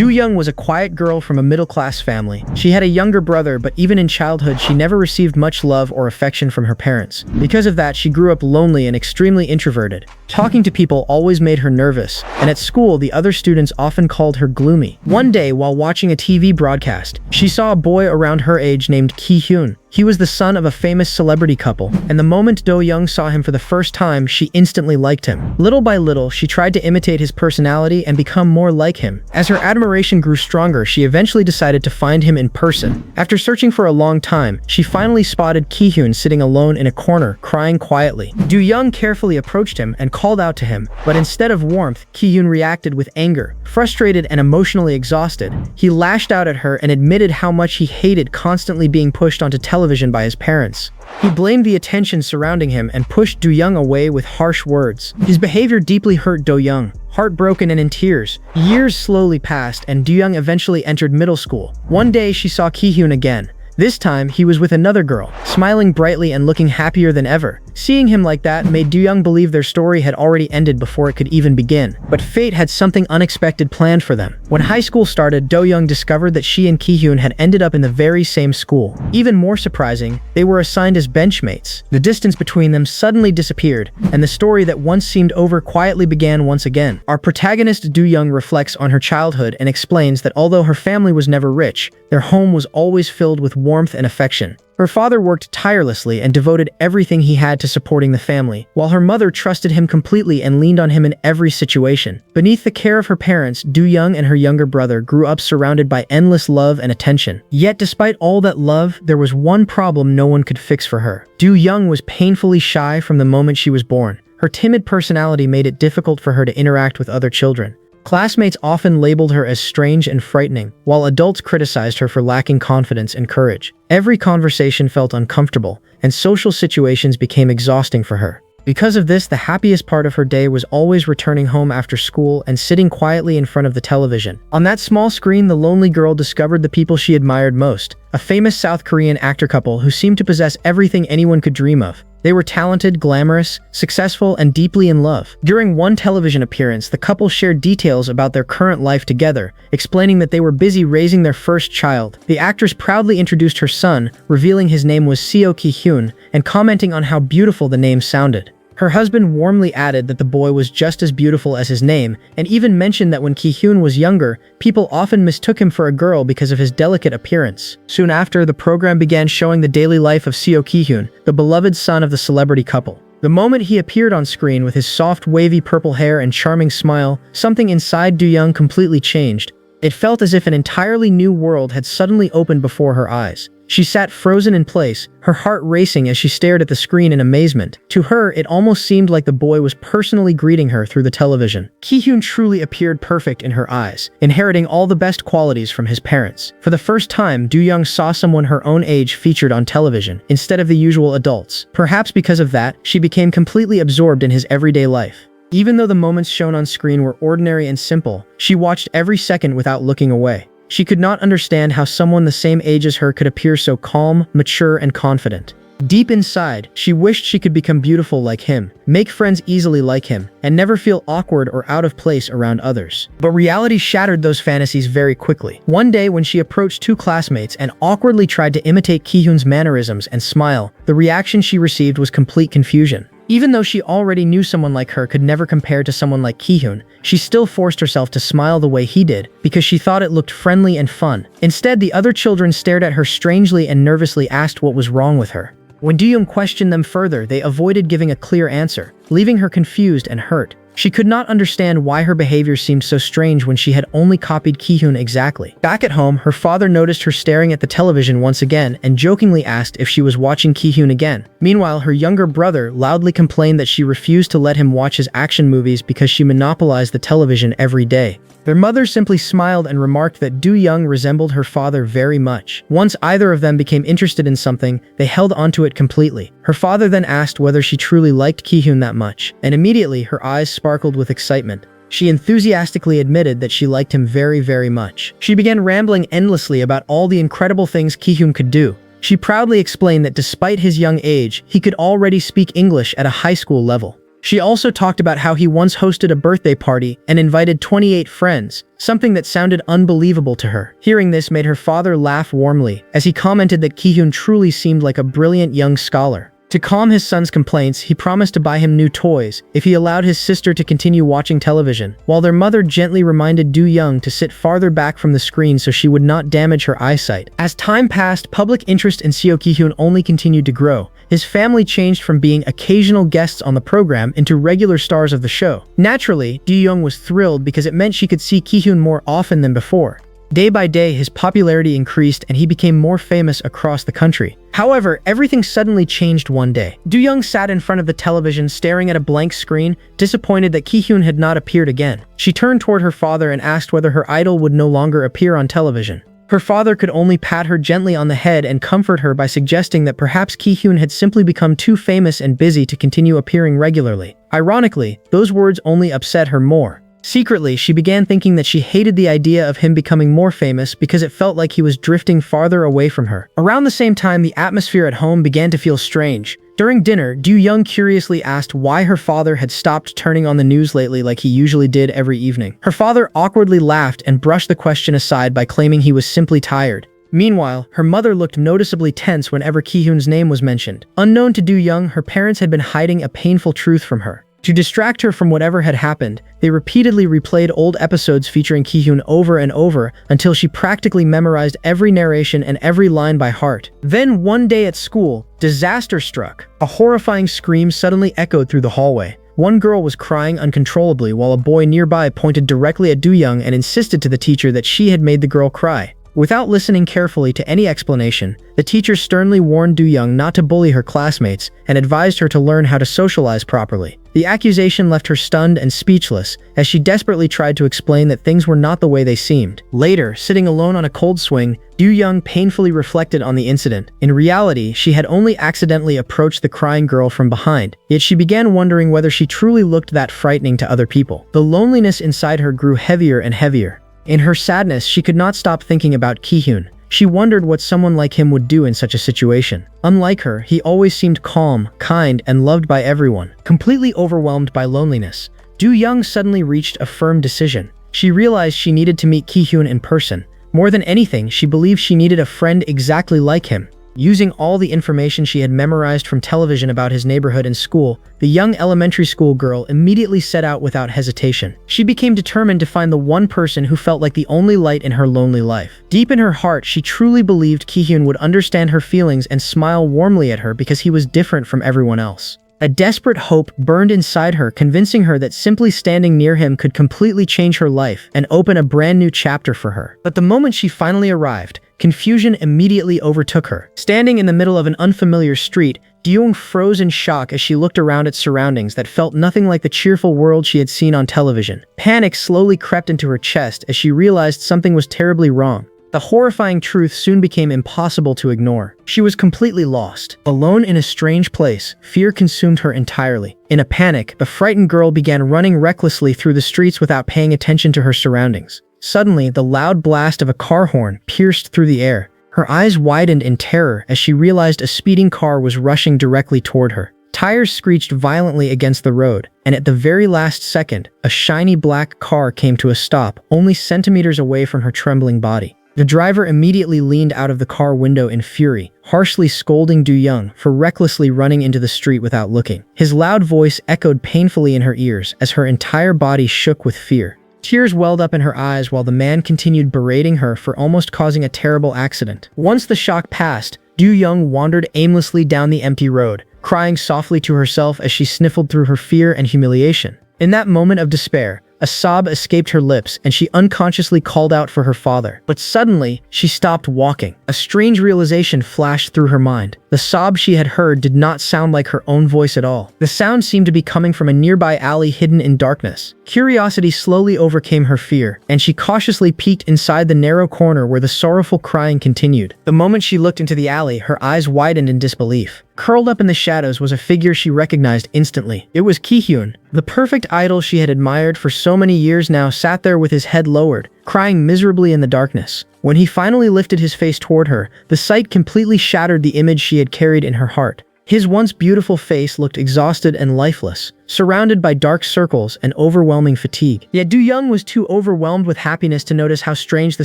Do-young was a quiet girl from a middle-class family. She had a younger brother, but even in childhood, she never received much love or affection from her parents. Because of that, she grew up lonely and extremely introverted. Talking to people always made her nervous, and at school, the other students often called her gloomy. One day, while watching a TV broadcast, she saw a boy around her age named Ki-hyeon. He was the son of a famous celebrity couple, and the moment Do-young saw him for the first time, she instantly liked him. Little by little, she tried to imitate his personality and become more like him. As her admiration grew stronger, she eventually decided to find him in person. After searching for a long time, she finally spotted Ki-hyeon sitting alone in a corner, crying quietly. Do-young carefully approached him and called out to him, but instead of warmth, Ki-hyeon reacted with anger. Frustrated and emotionally exhausted, he lashed out at her and admitted how much he hated constantly being pushed onto television by his parents. He blamed the attention surrounding him and pushed Do-young away with harsh words. His behavior deeply hurt Do-young. Heartbroken and in tears, years slowly passed and Do-young eventually entered middle school. One day she saw Ki-hyeon again. This time, he was with another girl, smiling brightly and looking happier than ever. Seeing him like that made Do-young believe their story had already ended before it could even begin. But fate had something unexpected planned for them. When high school started, Do-young discovered that she and Ki-hyeon had ended up in the very same school. Even more surprising, they were assigned as benchmates. The distance between them suddenly disappeared, and the story that once seemed over quietly began once again. Our protagonist Do-young reflects on her childhood and explains that although her family was never rich, their home was always filled with warmth and affection. Her father worked tirelessly and devoted everything he had to supporting the family, while her mother trusted him completely and leaned on him in every situation. Beneath the care of her parents, Do-young and her younger brother grew up surrounded by endless love and attention. Yet despite all that love, there was one problem no one could fix for her. Do-young was painfully shy from the moment she was born. Her timid personality made it difficult for her to interact with other children. Classmates often labeled her as strange and frightening, while adults criticized her for lacking confidence and courage. Every conversation felt uncomfortable, and social situations became exhausting for her. Because of this, the happiest part of her day was always returning home after school and sitting quietly in front of the television. On that small screen, the lonely girl discovered the people she admired most, a famous South Korean actor couple who seemed to possess everything anyone could dream of. They were talented, glamorous, successful, and deeply in love. During one television appearance, the couple shared details about their current life together, explaining that they were busy raising their first child. The actress proudly introduced her son, revealing his name was Seo Ki-hyeon, and commenting on how beautiful the name sounded. Her husband warmly added that the boy was just as beautiful as his name, and even mentioned that when Ki-hyeon was younger, people often mistook him for a girl because of his delicate appearance. Soon after, the program began showing the daily life of Seo Ki-hyeon, the beloved son of the celebrity couple. The moment he appeared on screen with his soft, wavy purple hair and charming smile, something inside Do-young completely changed. It felt as if an entirely new world had suddenly opened before her eyes. She sat frozen in place, her heart racing as she stared at the screen in amazement. To her, it almost seemed like the boy was personally greeting her through the television. Ki-hyeon truly appeared perfect in her eyes, inheriting all the best qualities from his parents. For the first time, Do-young saw someone her own age featured on television, instead of the usual adults. Perhaps because of that, she became completely absorbed in his everyday life. Even though the moments shown on screen were ordinary and simple, she watched every second without looking away. She could not understand how someone the same age as her could appear so calm, mature, and confident. Deep inside, she wished she could become beautiful like him, make friends easily like him, and never feel awkward or out of place around others. But reality shattered those fantasies very quickly. One day, when she approached two classmates and awkwardly tried to imitate Ki-hyeon's mannerisms and smile, the reaction she received was complete confusion. Even though she already knew someone like her could never compare to someone like Ki-hyeon, she still forced herself to smile the way he did because she thought it looked friendly and fun. Instead, the other children stared at her strangely and nervously asked what was wrong with her. When Do-young questioned them further, they avoided giving a clear answer, leaving her confused and hurt. She could not understand why her behavior seemed so strange when she had only copied Ki-hyeon exactly. Back at home, her father noticed her staring at the television once again and jokingly asked if she was watching Ki-hyeon again. Meanwhile, her younger brother loudly complained that she refused to let him watch his action movies because she monopolized the television every day. Their mother simply smiled and remarked that Do-young resembled her father very much. Once either of them became interested in something, they held onto it completely. Her father then asked whether she truly liked Ki-hyeon that much, and immediately her eyes sparkled with excitement. She enthusiastically admitted that she liked him very, very much. She began rambling endlessly about all the incredible things Ki-hyeon could do. She proudly explained that despite his young age, he could already speak English at a high school level. She also talked about how he once hosted a birthday party and invited 28 friends, something that sounded unbelievable to her. Hearing this made her father laugh warmly, as he commented that Ki-hyun truly seemed like a brilliant young scholar. To calm his son's complaints, he promised to buy him new toys if he allowed his sister to continue watching television, while their mother gently reminded Do-young to sit farther back from the screen so she would not damage her eyesight. As time passed, public interest in Seo Ki-hyeon only continued to grow. His family changed from being occasional guests on the program into regular stars of the show. Naturally, Do-young was thrilled because it meant she could see Ki-hyun more often than before. Day by day, his popularity increased and he became more famous across the country. However, everything suddenly changed one day. Do-young sat in front of the television staring at a blank screen, disappointed that Ki-hyun had not appeared again. She turned toward her father and asked whether her idol would no longer appear on television. Her father could only pat her gently on the head and comfort her by suggesting that perhaps Ki-hyun had simply become too famous and busy to continue appearing regularly. Ironically, those words only upset her more. Secretly, she began thinking that she hated the idea of him becoming more famous because it felt like he was drifting farther away from her. Around the same time, the atmosphere at home began to feel strange. During dinner, Do-young curiously asked why her father had stopped turning on the news lately like he usually did every evening. Her father awkwardly laughed and brushed the question aside by claiming he was simply tired. Meanwhile, her mother looked noticeably tense whenever Ki-hyun's name was mentioned. Unknown to Do-young, her parents had been hiding a painful truth from her. To distract her from whatever had happened, they repeatedly replayed old episodes featuring Ki-hyun over and over until she practically memorized every narration and every line by heart. Then one day at school, disaster struck. A horrifying scream suddenly echoed through the hallway. One girl was crying uncontrollably while a boy nearby pointed directly at Do-young and insisted to the teacher that she had made the girl cry. Without listening carefully to any explanation, the teacher sternly warned Do-young not to bully her classmates and advised her to learn how to socialize properly. The accusation left her stunned and speechless as she desperately tried to explain that things were not the way they seemed. Later, sitting alone on a cold swing, Do-young painfully reflected on the incident. In reality, she had only accidentally approached the crying girl from behind, yet she began wondering whether she truly looked that frightening to other people. The loneliness inside her grew heavier and heavier. In her sadness, she could not stop thinking about Ki-hyun. She wondered what someone like him would do in such a situation. Unlike her, he always seemed calm, kind, and loved by everyone. Completely overwhelmed by loneliness, Do-young suddenly reached a firm decision. She realized she needed to meet Ki-hyun in person. More than anything, she believed she needed a friend exactly like him. Using all the information she had memorized from television about his neighborhood and school, the young elementary school girl immediately set out without hesitation. She became determined to find the one person who felt like the only light in her lonely life. Deep in her heart, she truly believed Ki-hyun would understand her feelings and smile warmly at her because he was different from everyone else. A desperate hope burned inside her, convincing her that simply standing near him could completely change her life and open a brand new chapter for her. But the moment she finally arrived, confusion immediately overtook her. Standing in the middle of an unfamiliar street, Do-young froze in shock as she looked around at surroundings that felt nothing like the cheerful world she had seen on television. Panic slowly crept into her chest as she realized something was terribly wrong. The horrifying truth soon became impossible to ignore. She was completely lost. Alone in a strange place, fear consumed her entirely. In a panic, the frightened girl began running recklessly through the streets without paying attention to her surroundings. Suddenly, the loud blast of a car horn pierced through the air. Her eyes widened in terror as she realized a speeding car was rushing directly toward her. Tires screeched violently against the road, and at the very last second, a shiny black car came to a stop, only centimeters away from her trembling body. The driver immediately leaned out of the car window in fury, harshly scolding Do-young for recklessly running into the street without looking. His loud voice echoed painfully in her ears as her entire body shook with fear. Tears welled up in her eyes while the man continued berating her for almost causing a terrible accident. Once the shock passed, Do-young wandered aimlessly down the empty road, crying softly to herself as she sniffled through her fear and humiliation. In that moment of despair, a sob escaped her lips and she unconsciously called out for her father. But suddenly, she stopped walking. A strange realization flashed through her mind. The sob she had heard did not sound like her own voice at all. The sound seemed to be coming from a nearby alley hidden in darkness. Curiosity slowly overcame her fear, and she cautiously peeked inside the narrow corner where the sorrowful crying continued. The moment she looked into the alley, her eyes widened in disbelief. Curled up in the shadows was a figure she recognized instantly. It was Ki-hyun. The perfect idol she had admired for so many years now sat there with his head lowered, crying miserably in the darkness. When he finally lifted his face toward her, the sight completely shattered the image she had carried in her heart. His once beautiful face looked exhausted and lifeless, surrounded by dark circles and overwhelming fatigue. Yet Do-young was too overwhelmed with happiness to notice how strange the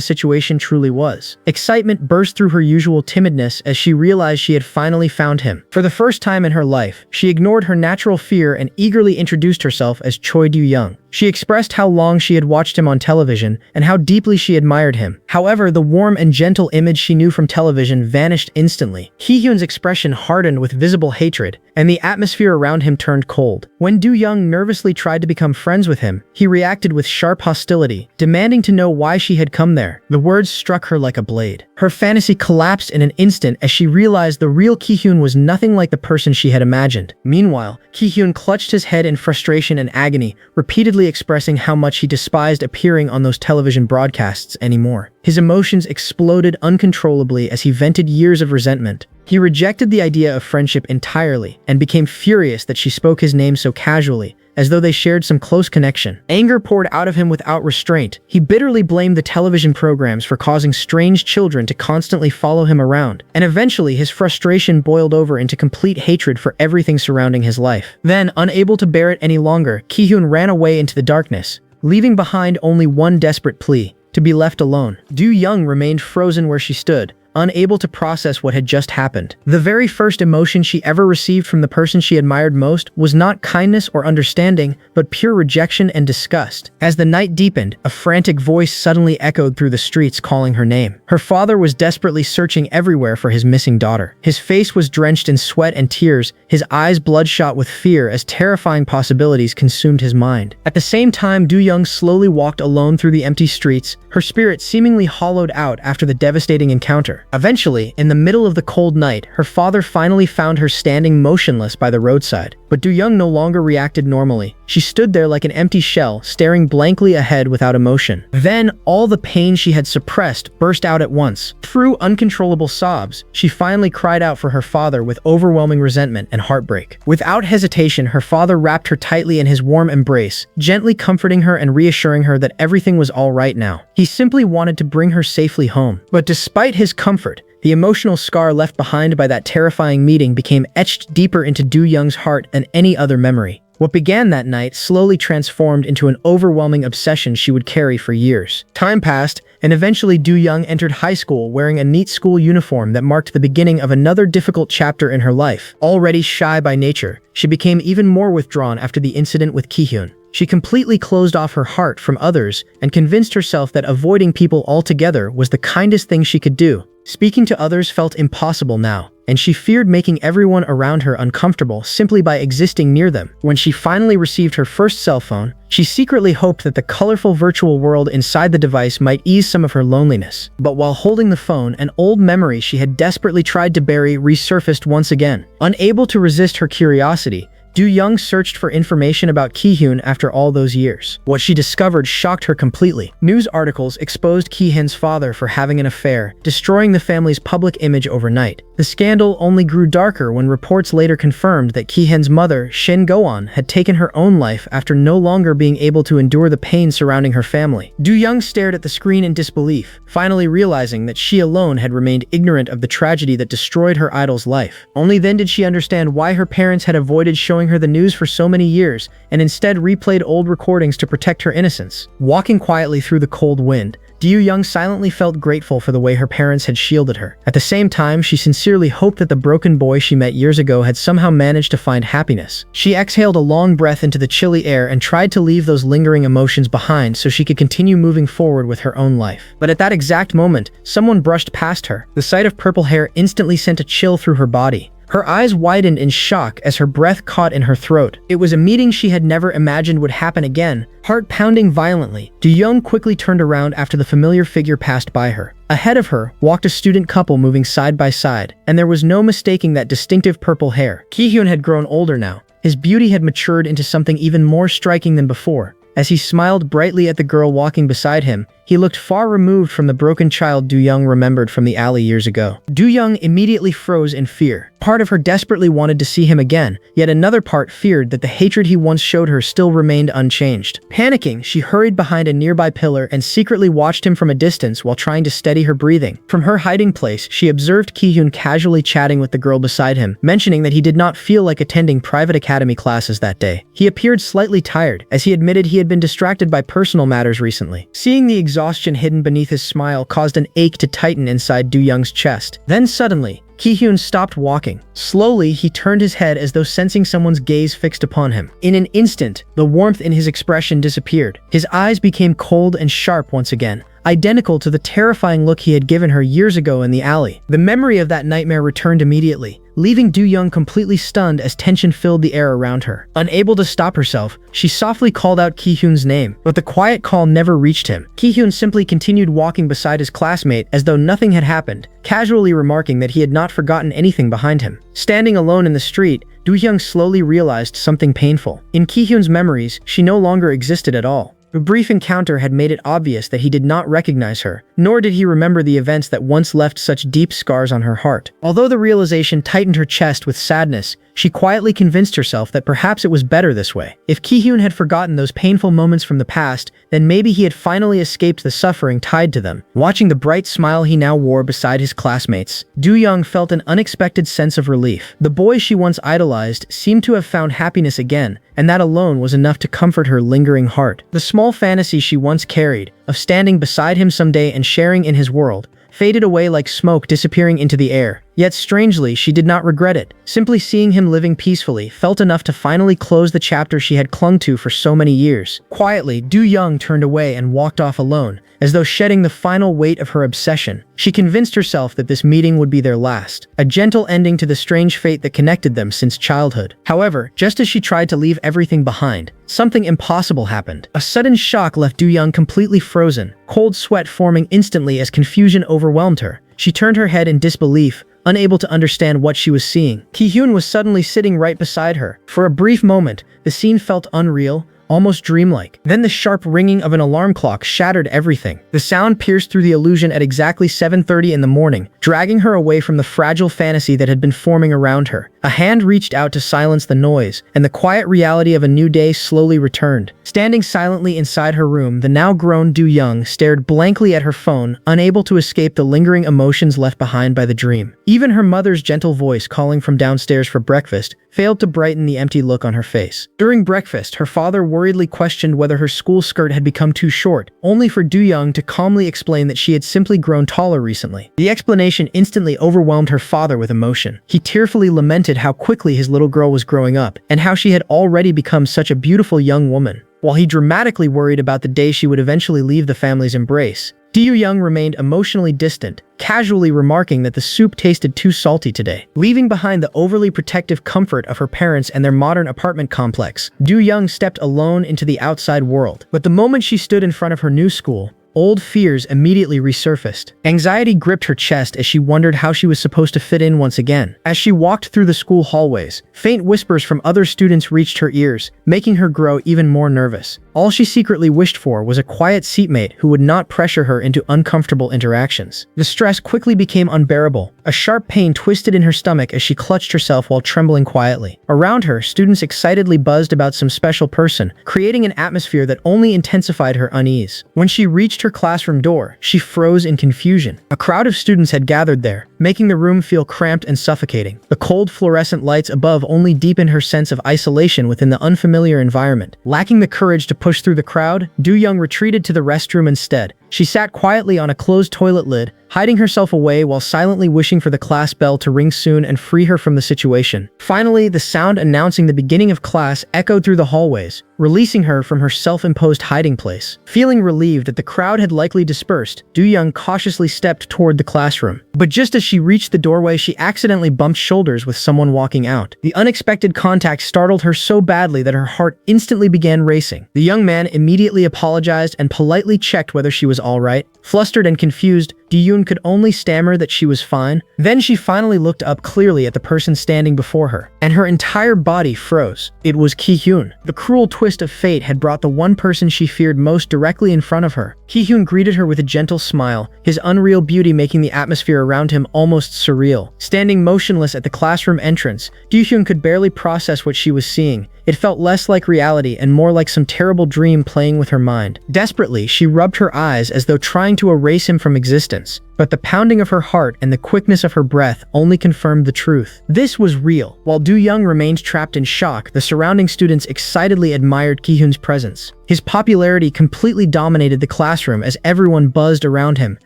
situation truly was. Excitement burst through her usual timidness as she realized she had finally found him. For the first time in her life, she ignored her natural fear and eagerly introduced herself as Chae Do-young. She expressed how long she had watched him on television and how deeply she admired him. However, the warm and gentle image she knew from television vanished instantly. Ki-hyun's expression hardened with visible hatred, and the atmosphere around him turned cold. When Do-young nervously tried to become friends with him, he reacted with sharp hostility, demanding to know why she had come there. The words struck her like a blade. Her fantasy collapsed in an instant as she realized the real Ki-hyun was nothing like the person she had imagined. Meanwhile, Ki-hyun clutched his head in frustration and agony, repeatedly expressing how much he despised appearing on those television broadcasts anymore. His emotions exploded uncontrollably as he vented years of resentment. He rejected the idea of friendship entirely and became furious that she spoke his name so casually, as though they shared some close connection. Anger poured out of him without restraint. He bitterly blamed the television programs for causing strange children to constantly follow him around, and eventually his frustration boiled over into complete hatred for everything surrounding his life. Then, unable to bear it any longer, Ki-hyun ran away into the darkness, leaving behind only one desperate plea: to be left alone. Do-young remained frozen where she stood, unable to process what had just happened. The very first emotion she ever received from the person she admired most was not kindness or understanding, but pure rejection and disgust. As the night deepened, a frantic voice suddenly echoed through the streets calling her name. Her father was desperately searching everywhere for his missing daughter. His face was drenched in sweat and tears, his eyes bloodshot with fear as terrifying possibilities consumed his mind. At the same time, Do-young slowly walked alone through the empty streets, her spirit seemingly hollowed out after the devastating encounter. Eventually, in the middle of the cold night, her father finally found her standing motionless by the roadside. But Do-young no longer reacted normally. She stood there like an empty shell, staring blankly ahead without emotion. Then, all the pain she had suppressed burst out at once. Through uncontrollable sobs, she finally cried out for her father with overwhelming resentment and heartbreak. Without hesitation, her father wrapped her tightly in his warm embrace, gently comforting her and reassuring her that everything was all right now. He simply wanted to bring her safely home. But despite his comfort, the emotional scar left behind by that terrifying meeting became etched deeper into Do-young's heart than any other memory. What began that night slowly transformed into an overwhelming obsession she would carry for years. Time passed, and eventually Do-young entered high school wearing a neat school uniform that marked the beginning of another difficult chapter in her life. Already shy by nature, she became even more withdrawn after the incident with Ki-hyun. She completely closed off her heart from others and convinced herself that avoiding people altogether was the kindest thing she could do. Speaking to others felt impossible now, and she feared making everyone around her uncomfortable simply by existing near them. When she finally received her first cell phone, she secretly hoped that the colorful virtual world inside the device might ease some of her loneliness. But while holding the phone, an old memory she had desperately tried to bury resurfaced once again. Unable to resist her curiosity, Do-young searched for information about Ki-hyun after all those years. What she discovered shocked her completely. News articles exposed Ki-hyun's father for having an affair, destroying the family's public image overnight. The scandal only grew darker when reports later confirmed that Ki-hyun's mother, Shin Go-on, had taken her own life after no longer being able to endure the pain surrounding her family. Do-young stared at the screen in disbelief, finally realizing that she alone had remained ignorant of the tragedy that destroyed her idol's life. Only then did she understand why her parents had avoided showing her the news for so many years and instead replayed old recordings to protect her innocence. Walking quietly through the cold wind, Do-young silently felt grateful for the way her parents had shielded her. At the same time, she sincerely hoped that the broken boy she met years ago had somehow managed to find happiness. She exhaled a long breath into the chilly air and tried to leave those lingering emotions behind so she could continue moving forward with her own life. But at that exact moment, someone brushed past her. The sight of purple hair instantly sent a chill through her body. Her eyes widened in shock as her breath caught in her throat. It was a meeting she had never imagined would happen again. Heart pounding violently, Do-young quickly turned around after the familiar figure passed by her. Ahead of her walked a student couple moving side by side, and there was no mistaking that distinctive purple hair. Ki-hyun had grown older now. His beauty had matured into something even more striking than before. As he smiled brightly at the girl walking beside him, he looked far removed from the broken child Do-young remembered from the alley years ago. Do-young immediately froze in fear. Part of her desperately wanted to see him again, yet another part feared that the hatred he once showed her still remained unchanged. Panicking, she hurried behind a nearby pillar and secretly watched him from a distance while trying to steady her breathing. From her hiding place, she observed Ki-hyeon casually chatting with the girl beside him, mentioning that he did not feel like attending private academy classes that day. He appeared slightly tired, as he admitted he had been distracted by personal matters recently. Seeing the exhaustion hidden beneath his smile caused an ache to tighten inside Do-young's chest. Then suddenly, Ki-hyeon stopped walking. Slowly, he turned his head as though sensing someone's gaze fixed upon him. In an instant, the warmth in his expression disappeared. His eyes became cold and sharp once again, identical to the terrifying look he had given her years ago in the alley. The memory of that nightmare returned immediately, leaving Do-young completely stunned as tension filled the air around her. Unable to stop herself, she softly called out Ki-hyeon's name, but the quiet call never reached him. Ki-hyeon simply continued walking beside his classmate as though nothing had happened, casually remarking that he had not forgotten anything behind him. Standing alone in the street, Do-young slowly realized something painful. In Ki-hyeon's memories, she no longer existed at all. A brief encounter had made it obvious that he did not recognize her, nor did he remember the events that once left such deep scars on her heart. Although the realization tightened her chest with sadness, she quietly convinced herself that perhaps it was better this way. If Ki-hyeon had forgotten those painful moments from the past, then maybe he had finally escaped the suffering tied to them. Watching the bright smile he now wore beside his classmates, Do-young felt an unexpected sense of relief. The boy she once idolized seemed to have found happiness again, and that alone was enough to comfort her lingering heart. The small fantasy she once carried, of standing beside him someday and sharing in his world, faded away like smoke disappearing into the air. Yet strangely, she did not regret it. Simply seeing him living peacefully felt enough to finally close the chapter she had clung to for so many years. Quietly, Do-young turned away and walked off alone, as though shedding the final weight of her obsession. She convinced herself that this meeting would be their last, a gentle ending to the strange fate that connected them since childhood. However, just as she tried to leave everything behind, something impossible happened. A sudden shock left Do-young completely frozen, cold sweat forming instantly as confusion overwhelmed her. She turned her head in disbelief, unable to understand what she was seeing. Ki-hyeon was suddenly sitting right beside her. For a brief moment, the scene felt unreal, almost dreamlike. Then the sharp ringing of an alarm clock shattered everything. The sound pierced through the illusion at exactly 7:30 in the morning, dragging her away from the fragile fantasy that had been forming around her. A hand reached out to silence the noise, and the quiet reality of a new day slowly returned. Standing silently inside her room, the now grown Do-young stared blankly at her phone, unable to escape the lingering emotions left behind by the dream. Even her mother's gentle voice calling from downstairs for breakfast failed to brighten the empty look on her face. During breakfast, her father worriedly questioned whether her school skirt had become too short, only for Do-young to calmly explain that she had simply grown taller recently. The explanation instantly overwhelmed her father with emotion. He tearfully lamented how quickly his little girl was growing up, and how she had already become such a beautiful young woman. While he dramatically worried about the day she would eventually leave the family's embrace, Do-young remained emotionally distant, casually remarking that the soup tasted too salty today. Leaving behind the overly protective comfort of her parents and their modern apartment complex, Do-young stepped alone into the outside world. But the moment she stood in front of her new school, old fears immediately resurfaced. Anxiety gripped her chest as she wondered how she was supposed to fit in once again. As she walked through the school hallways, faint whispers from other students reached her ears, making her grow even more nervous. All she secretly wished for was a quiet seatmate who would not pressure her into uncomfortable interactions. The stress quickly became unbearable. A sharp pain twisted in her stomach as she clutched herself while trembling quietly. Around her, students excitedly buzzed about some special person, creating an atmosphere that only intensified her unease. When she reached her classroom door, she froze in confusion. A crowd of students had gathered there, making the room feel cramped and suffocating. The cold fluorescent lights above only deepened her sense of isolation within the unfamiliar environment. Lacking the courage to push through the crowd, Do-young retreated to the restroom instead. She sat quietly on a closed toilet lid, hiding herself away while silently wishing for the class bell to ring soon and free her from the situation. Finally, the sound announcing the beginning of class echoed through the hallways, releasing her from her self-imposed hiding place. Feeling relieved that the crowd had likely dispersed, Do-young cautiously stepped toward the classroom. But just as she reached the doorway, she accidentally bumped shoulders with someone walking out. The unexpected contact startled her so badly that her heart instantly began racing. The young man immediately apologized and politely checked whether she was all right. Flustered and confused, Do-young could only stammer that she was fine. Then she finally looked up clearly at the person standing before her, and her entire body froze. It was Ki-hyeon. The cruel twist of fate had brought the one person she feared most directly in front of her. Ki-hyeon greeted her with a gentle smile, his unreal beauty making the atmosphere around him almost surreal. Standing motionless at the classroom entrance, Do-young could barely process what she was seeing. It felt less like reality and more like some terrible dream playing with her mind. Desperately, she rubbed her eyes as though trying to erase him from existence. But the pounding of her heart and the quickness of her breath only confirmed the truth. This was real. While Do-young remained trapped in shock, the surrounding students excitedly admired Ki-hyeon's presence. His popularity completely dominated the classroom as everyone buzzed around him,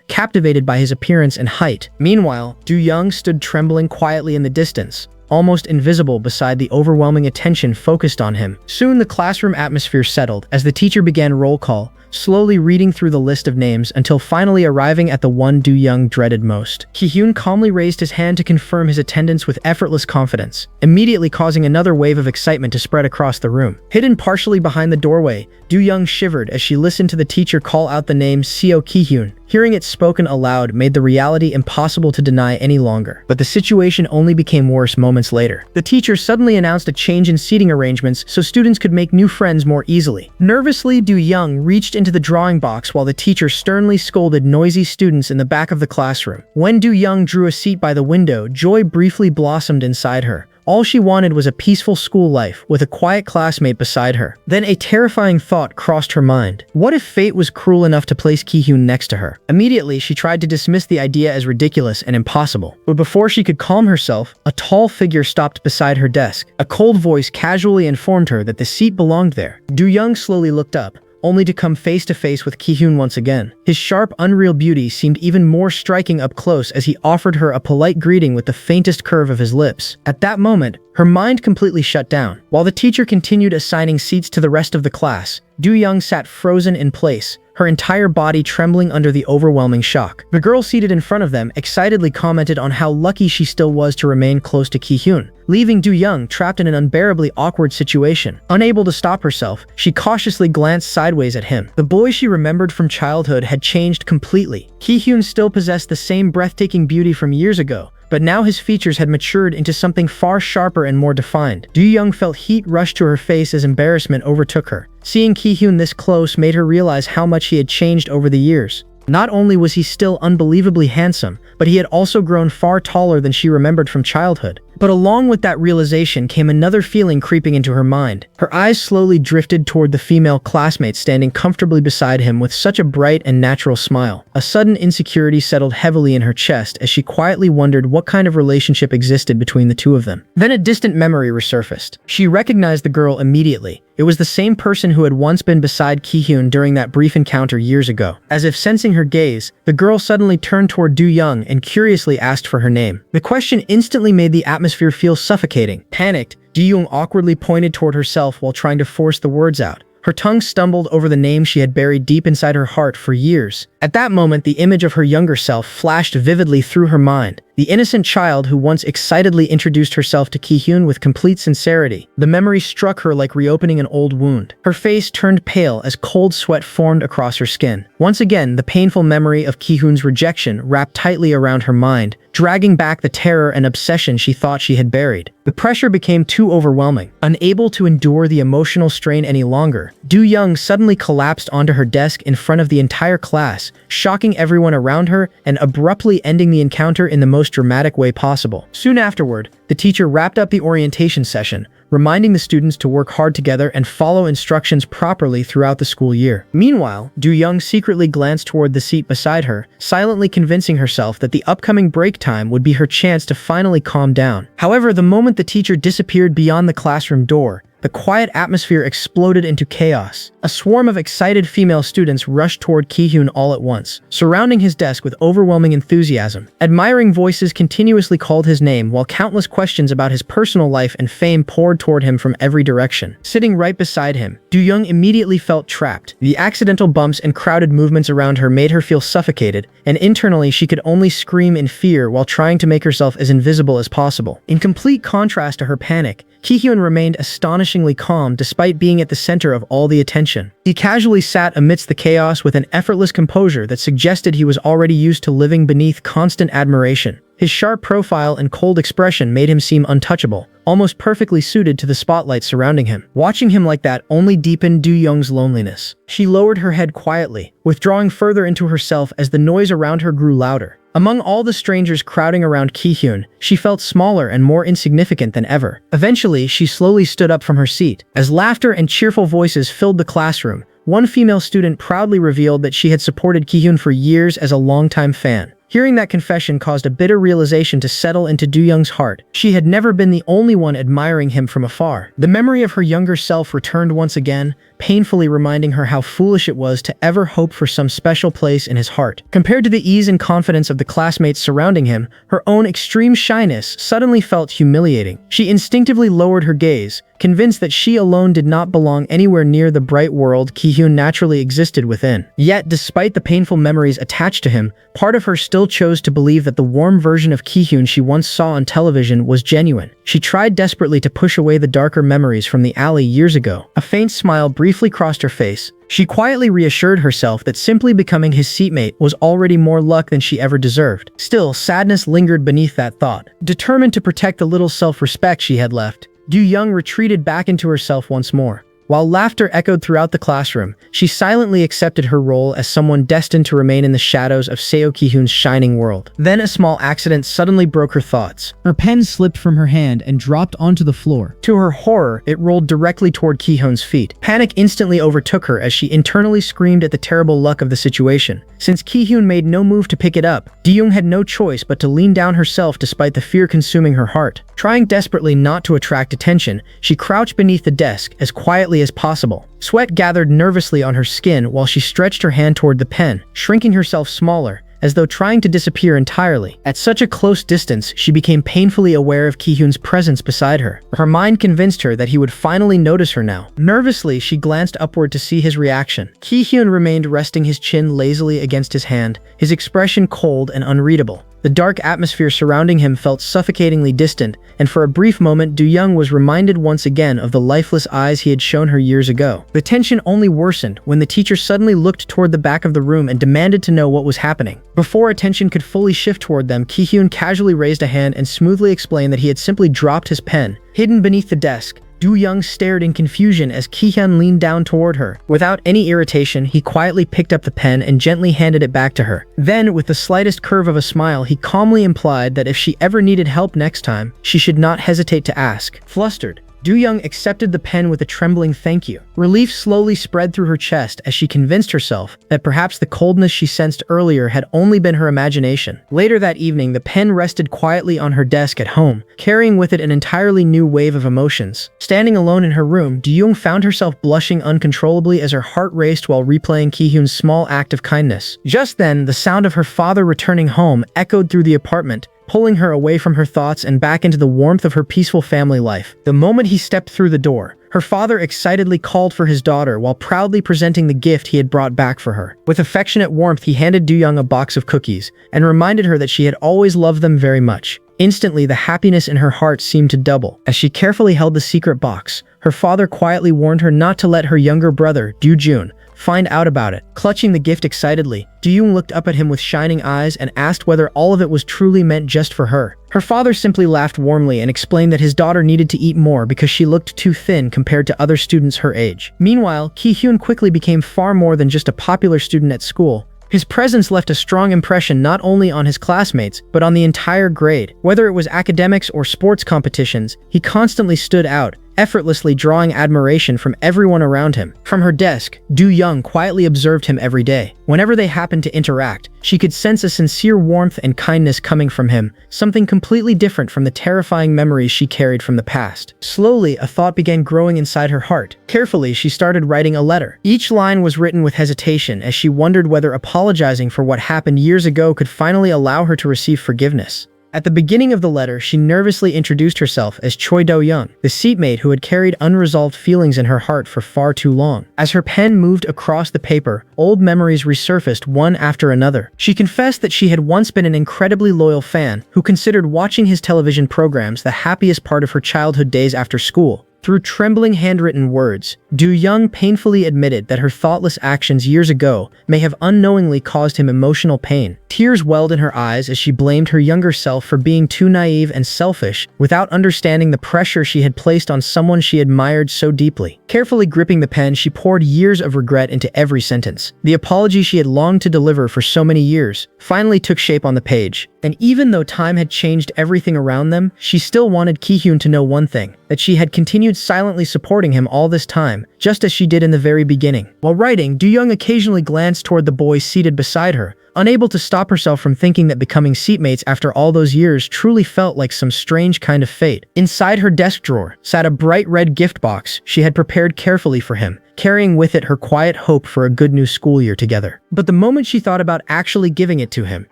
captivated by his appearance and height. Meanwhile, Do-young stood trembling quietly in the distance, almost invisible beside the overwhelming attention focused on him. Soon the classroom atmosphere settled as the teacher began roll call, slowly reading through the list of names until finally arriving at the one Do-young dreaded most. Ki-hyeon calmly raised his hand to confirm his attendance with effortless confidence, immediately causing another wave of excitement to spread across the room. Hidden partially behind the doorway, Do-young shivered as she listened to the teacher call out the name Seo Ki-hyeon. Hearing it spoken aloud made the reality impossible to deny any longer. But the situation only became worse moments later. The teacher suddenly announced a change in seating arrangements so students could make new friends more easily. Nervously, Do-young reached into the drawing box while the teacher sternly scolded noisy students in the back of the classroom. When Do-young drew a seat by the window, joy briefly blossomed inside her. All she wanted was a peaceful school life with a quiet classmate beside her. Then a terrifying thought crossed her mind. What if fate was cruel enough to place Ki-hyeon next to her? Immediately, she tried to dismiss the idea as ridiculous and impossible. But before she could calm herself, a tall figure stopped beside her desk. A cold voice casually informed her that the seat belonged there. Do-young slowly looked up, only to come face to face with Ki-hyeon once again. His sharp, unreal beauty seemed even more striking up close as he offered her a polite greeting with the faintest curve of his lips. At that moment, her mind completely shut down. While the teacher continued assigning seats to the rest of the class, Do-young sat frozen in place, her entire body trembling under the overwhelming shock. The girl seated in front of them excitedly commented on how lucky she still was to remain close to Ki-hyeon, leaving Do-young trapped in an unbearably awkward situation. Unable to stop herself, she cautiously glanced sideways at him. The boy she remembered from childhood had changed completely. Ki-hyeon still possessed the same breathtaking beauty from years ago, but now his features had matured into something far sharper and more defined. Do-young felt heat rush to her face as embarrassment overtook her. Seeing Ki-hyeon this close made her realize how much he had changed over the years. Not only was he still unbelievably handsome, but he had also grown far taller than she remembered from childhood. But along with that realization came another feeling creeping into her mind. Her eyes slowly drifted toward the female classmate standing comfortably beside him with such a bright and natural smile. A sudden insecurity settled heavily in her chest as she quietly wondered what kind of relationship existed between the two of them. Then a distant memory resurfaced. She recognized the girl immediately. It was the same person who had once been beside Ki-hyeon during that brief encounter years ago. As if sensing her gaze, the girl suddenly turned toward Do-young and curiously asked for her name. The question instantly made the atmosphere feel suffocating. Panicked, Do-young awkwardly pointed toward herself while trying to force the words out. Her tongue stumbled over the name she had buried deep inside her heart for years. At that moment, the image of her younger self flashed vividly through her mind. The innocent child who once excitedly introduced herself to Ki-hyeon with complete sincerity. The memory struck her like reopening an old wound. Her face turned pale as cold sweat formed across her skin. Once again, the painful memory of Ki-hyeon's rejection wrapped tightly around her mind, dragging back the terror and obsession she thought she had buried. The pressure became too overwhelming. Unable to endure the emotional strain any longer, Do-young suddenly collapsed onto her desk in front of the entire class, shocking everyone around her and abruptly ending the encounter in the most dramatic way possible. Soon afterward, the teacher wrapped up the orientation session, reminding the students to work hard together and follow instructions properly throughout the school year. Meanwhile, Do-young secretly glanced toward the seat beside her, silently convincing herself that the upcoming break time would be her chance to finally calm down. However, the moment the teacher disappeared beyond the classroom door, the quiet atmosphere exploded into chaos. A swarm of excited female students rushed toward Ki-hyeon all at once, surrounding his desk with overwhelming enthusiasm. Admiring voices continuously called his name, while countless questions about his personal life and fame poured toward him from every direction. Sitting right beside him, Do-young immediately felt trapped. The accidental bumps and crowded movements around her made her feel suffocated, and internally she could only scream in fear while trying to make herself as invisible as possible. In complete contrast to her panic, Ki-hyeon remained astonishingly astonishingly calm despite being at the center of all the attention. He casually sat amidst the chaos with an effortless composure that suggested he was already used to living beneath constant admiration. His sharp profile and cold expression made him seem untouchable, almost perfectly suited to the spotlight surrounding him. Watching him like that only deepened Do-young's loneliness. She lowered her head quietly, withdrawing further into herself as the noise around her grew louder. Among all the strangers crowding around Ki-hyeon, she felt smaller and more insignificant than ever. Eventually, she slowly stood up from her seat. As laughter and cheerful voices filled the classroom, one female student proudly revealed that she had supported Ki-hyeon for years as a longtime fan. Hearing that confession caused a bitter realization to settle into Do-young's heart. She had never been the only one admiring him from afar. The memory of her younger self returned once again, painfully reminding her how foolish it was to ever hope for some special place in his heart. Compared to the ease and confidence of the classmates surrounding him, her own extreme shyness suddenly felt humiliating. She instinctively lowered her gaze, convinced that she alone did not belong anywhere near the bright world Ki-hyeon naturally existed within. Yet, despite the painful memories attached to him, part of her still chose to believe that the warm version of Ki-hyeon she once saw on television was genuine. She tried desperately to push away the darker memories from the alley years ago. A faint smile briefly crossed her face. She quietly reassured herself that simply becoming his seatmate was already more luck than she ever deserved. Still, sadness lingered beneath that thought. Determined to protect the little self-respect she had left, Do-young retreated back into herself once more. While laughter echoed throughout the classroom, she silently accepted her role as someone destined to remain in the shadows of Seo Ki-hyeon's shining world. Then a small accident suddenly broke her thoughts. Her pen slipped from her hand and dropped onto the floor. To her horror, it rolled directly toward Ki-hyeon's feet. Panic instantly overtook her as she internally screamed at the terrible luck of the situation. Since Ki-hyeon made no move to pick it up, Do-young had no choice but to lean down herself despite the fear consuming her heart. Trying desperately not to attract attention, she crouched beneath the desk as quietly as possible. Sweat gathered nervously on her skin while she stretched her hand toward the pen, shrinking herself smaller, as though trying to disappear entirely. At such a close distance, she became painfully aware of Ki-hyeon's presence beside her. Her mind convinced her that he would finally notice her now. Nervously, she glanced upward to see his reaction. Ki-hyeon remained resting his chin lazily against his hand, his expression cold and unreadable. The dark atmosphere surrounding him felt suffocatingly distant, and for a brief moment Do-young was reminded once again of the lifeless eyes he had shown her years ago. The tension only worsened when the teacher suddenly looked toward the back of the room and demanded to know what was happening. Before attention could fully shift toward them, Ki-hyeon casually raised a hand and smoothly explained that he had simply dropped his pen, hidden beneath the desk. Do-young stared in confusion as Ki-hyeon leaned down toward her. Without any irritation, he quietly picked up the pen and gently handed it back to her. Then, with the slightest curve of a smile, he calmly implied that if she ever needed help next time, she should not hesitate to ask. Flustered, Do-young accepted the pen with a trembling thank you. Relief slowly spread through her chest as she convinced herself that perhaps the coldness she sensed earlier had only been her imagination. Later that evening, the pen rested quietly on her desk at home, carrying with it an entirely new wave of emotions. Standing alone in her room, Do-young found herself blushing uncontrollably as her heart raced while replaying Ki-hyeon's small act of kindness. Just then, the sound of her father returning home echoed through the apartment, pulling her away from her thoughts and back into the warmth of her peaceful family life. The moment he stepped through the door, her father excitedly called for his daughter while proudly presenting the gift he had brought back for her. With affectionate warmth, he handed Do-young a box of cookies and reminded her that she had always loved them very much. Instantly, the happiness in her heart seemed to double. As she carefully held the secret box, her father quietly warned her not to let her younger brother, Do-jun, find out about it. Clutching the gift excitedly, Do-young looked up at him with shining eyes and asked whether all of it was truly meant just for her. Her father simply laughed warmly and explained that his daughter needed to eat more because she looked too thin compared to other students her age. Meanwhile, Ki-hyeon quickly became far more than just a popular student at school. His presence left a strong impression not only on his classmates, but on the entire grade. Whether it was academics or sports competitions, he constantly stood out, effortlessly drawing admiration from everyone around him. From her desk, Do-young quietly observed him every day. Whenever they happened to interact, she could sense a sincere warmth and kindness coming from him, something completely different from the terrifying memories she carried from the past. Slowly, a thought began growing inside her heart. Carefully, she started writing a letter. Each line was written with hesitation as she wondered whether apologizing for what happened years ago could finally allow her to receive forgiveness. At the beginning of the letter, she nervously introduced herself as Chae Do-young, the seatmate who had carried unresolved feelings in her heart for far too long. As her pen moved across the paper, old memories resurfaced one after another. She confessed that she had once been an incredibly loyal fan who considered watching his television programs the happiest part of her childhood days after school. Through trembling handwritten words, Do-young painfully admitted that her thoughtless actions years ago may have unknowingly caused him emotional pain. Tears welled in her eyes as she blamed her younger self for being too naive and selfish without understanding the pressure she had placed on someone she admired so deeply. Carefully gripping the pen, she poured years of regret into every sentence. The apology she had longed to deliver for so many years finally took shape on the page. And even though time had changed everything around them, she still wanted Ki-hyun to know one thing, that she had continued silently supporting him all this time, just as she did in the very beginning. While writing, Do-young occasionally glanced toward the boy seated beside her, unable to stop herself from thinking that becoming seatmates after all those years truly felt like some strange kind of fate. Inside her desk drawer sat a bright red gift box she had prepared carefully for him, carrying with it her quiet hope for a good new school year together. But the moment she thought about actually giving it to him,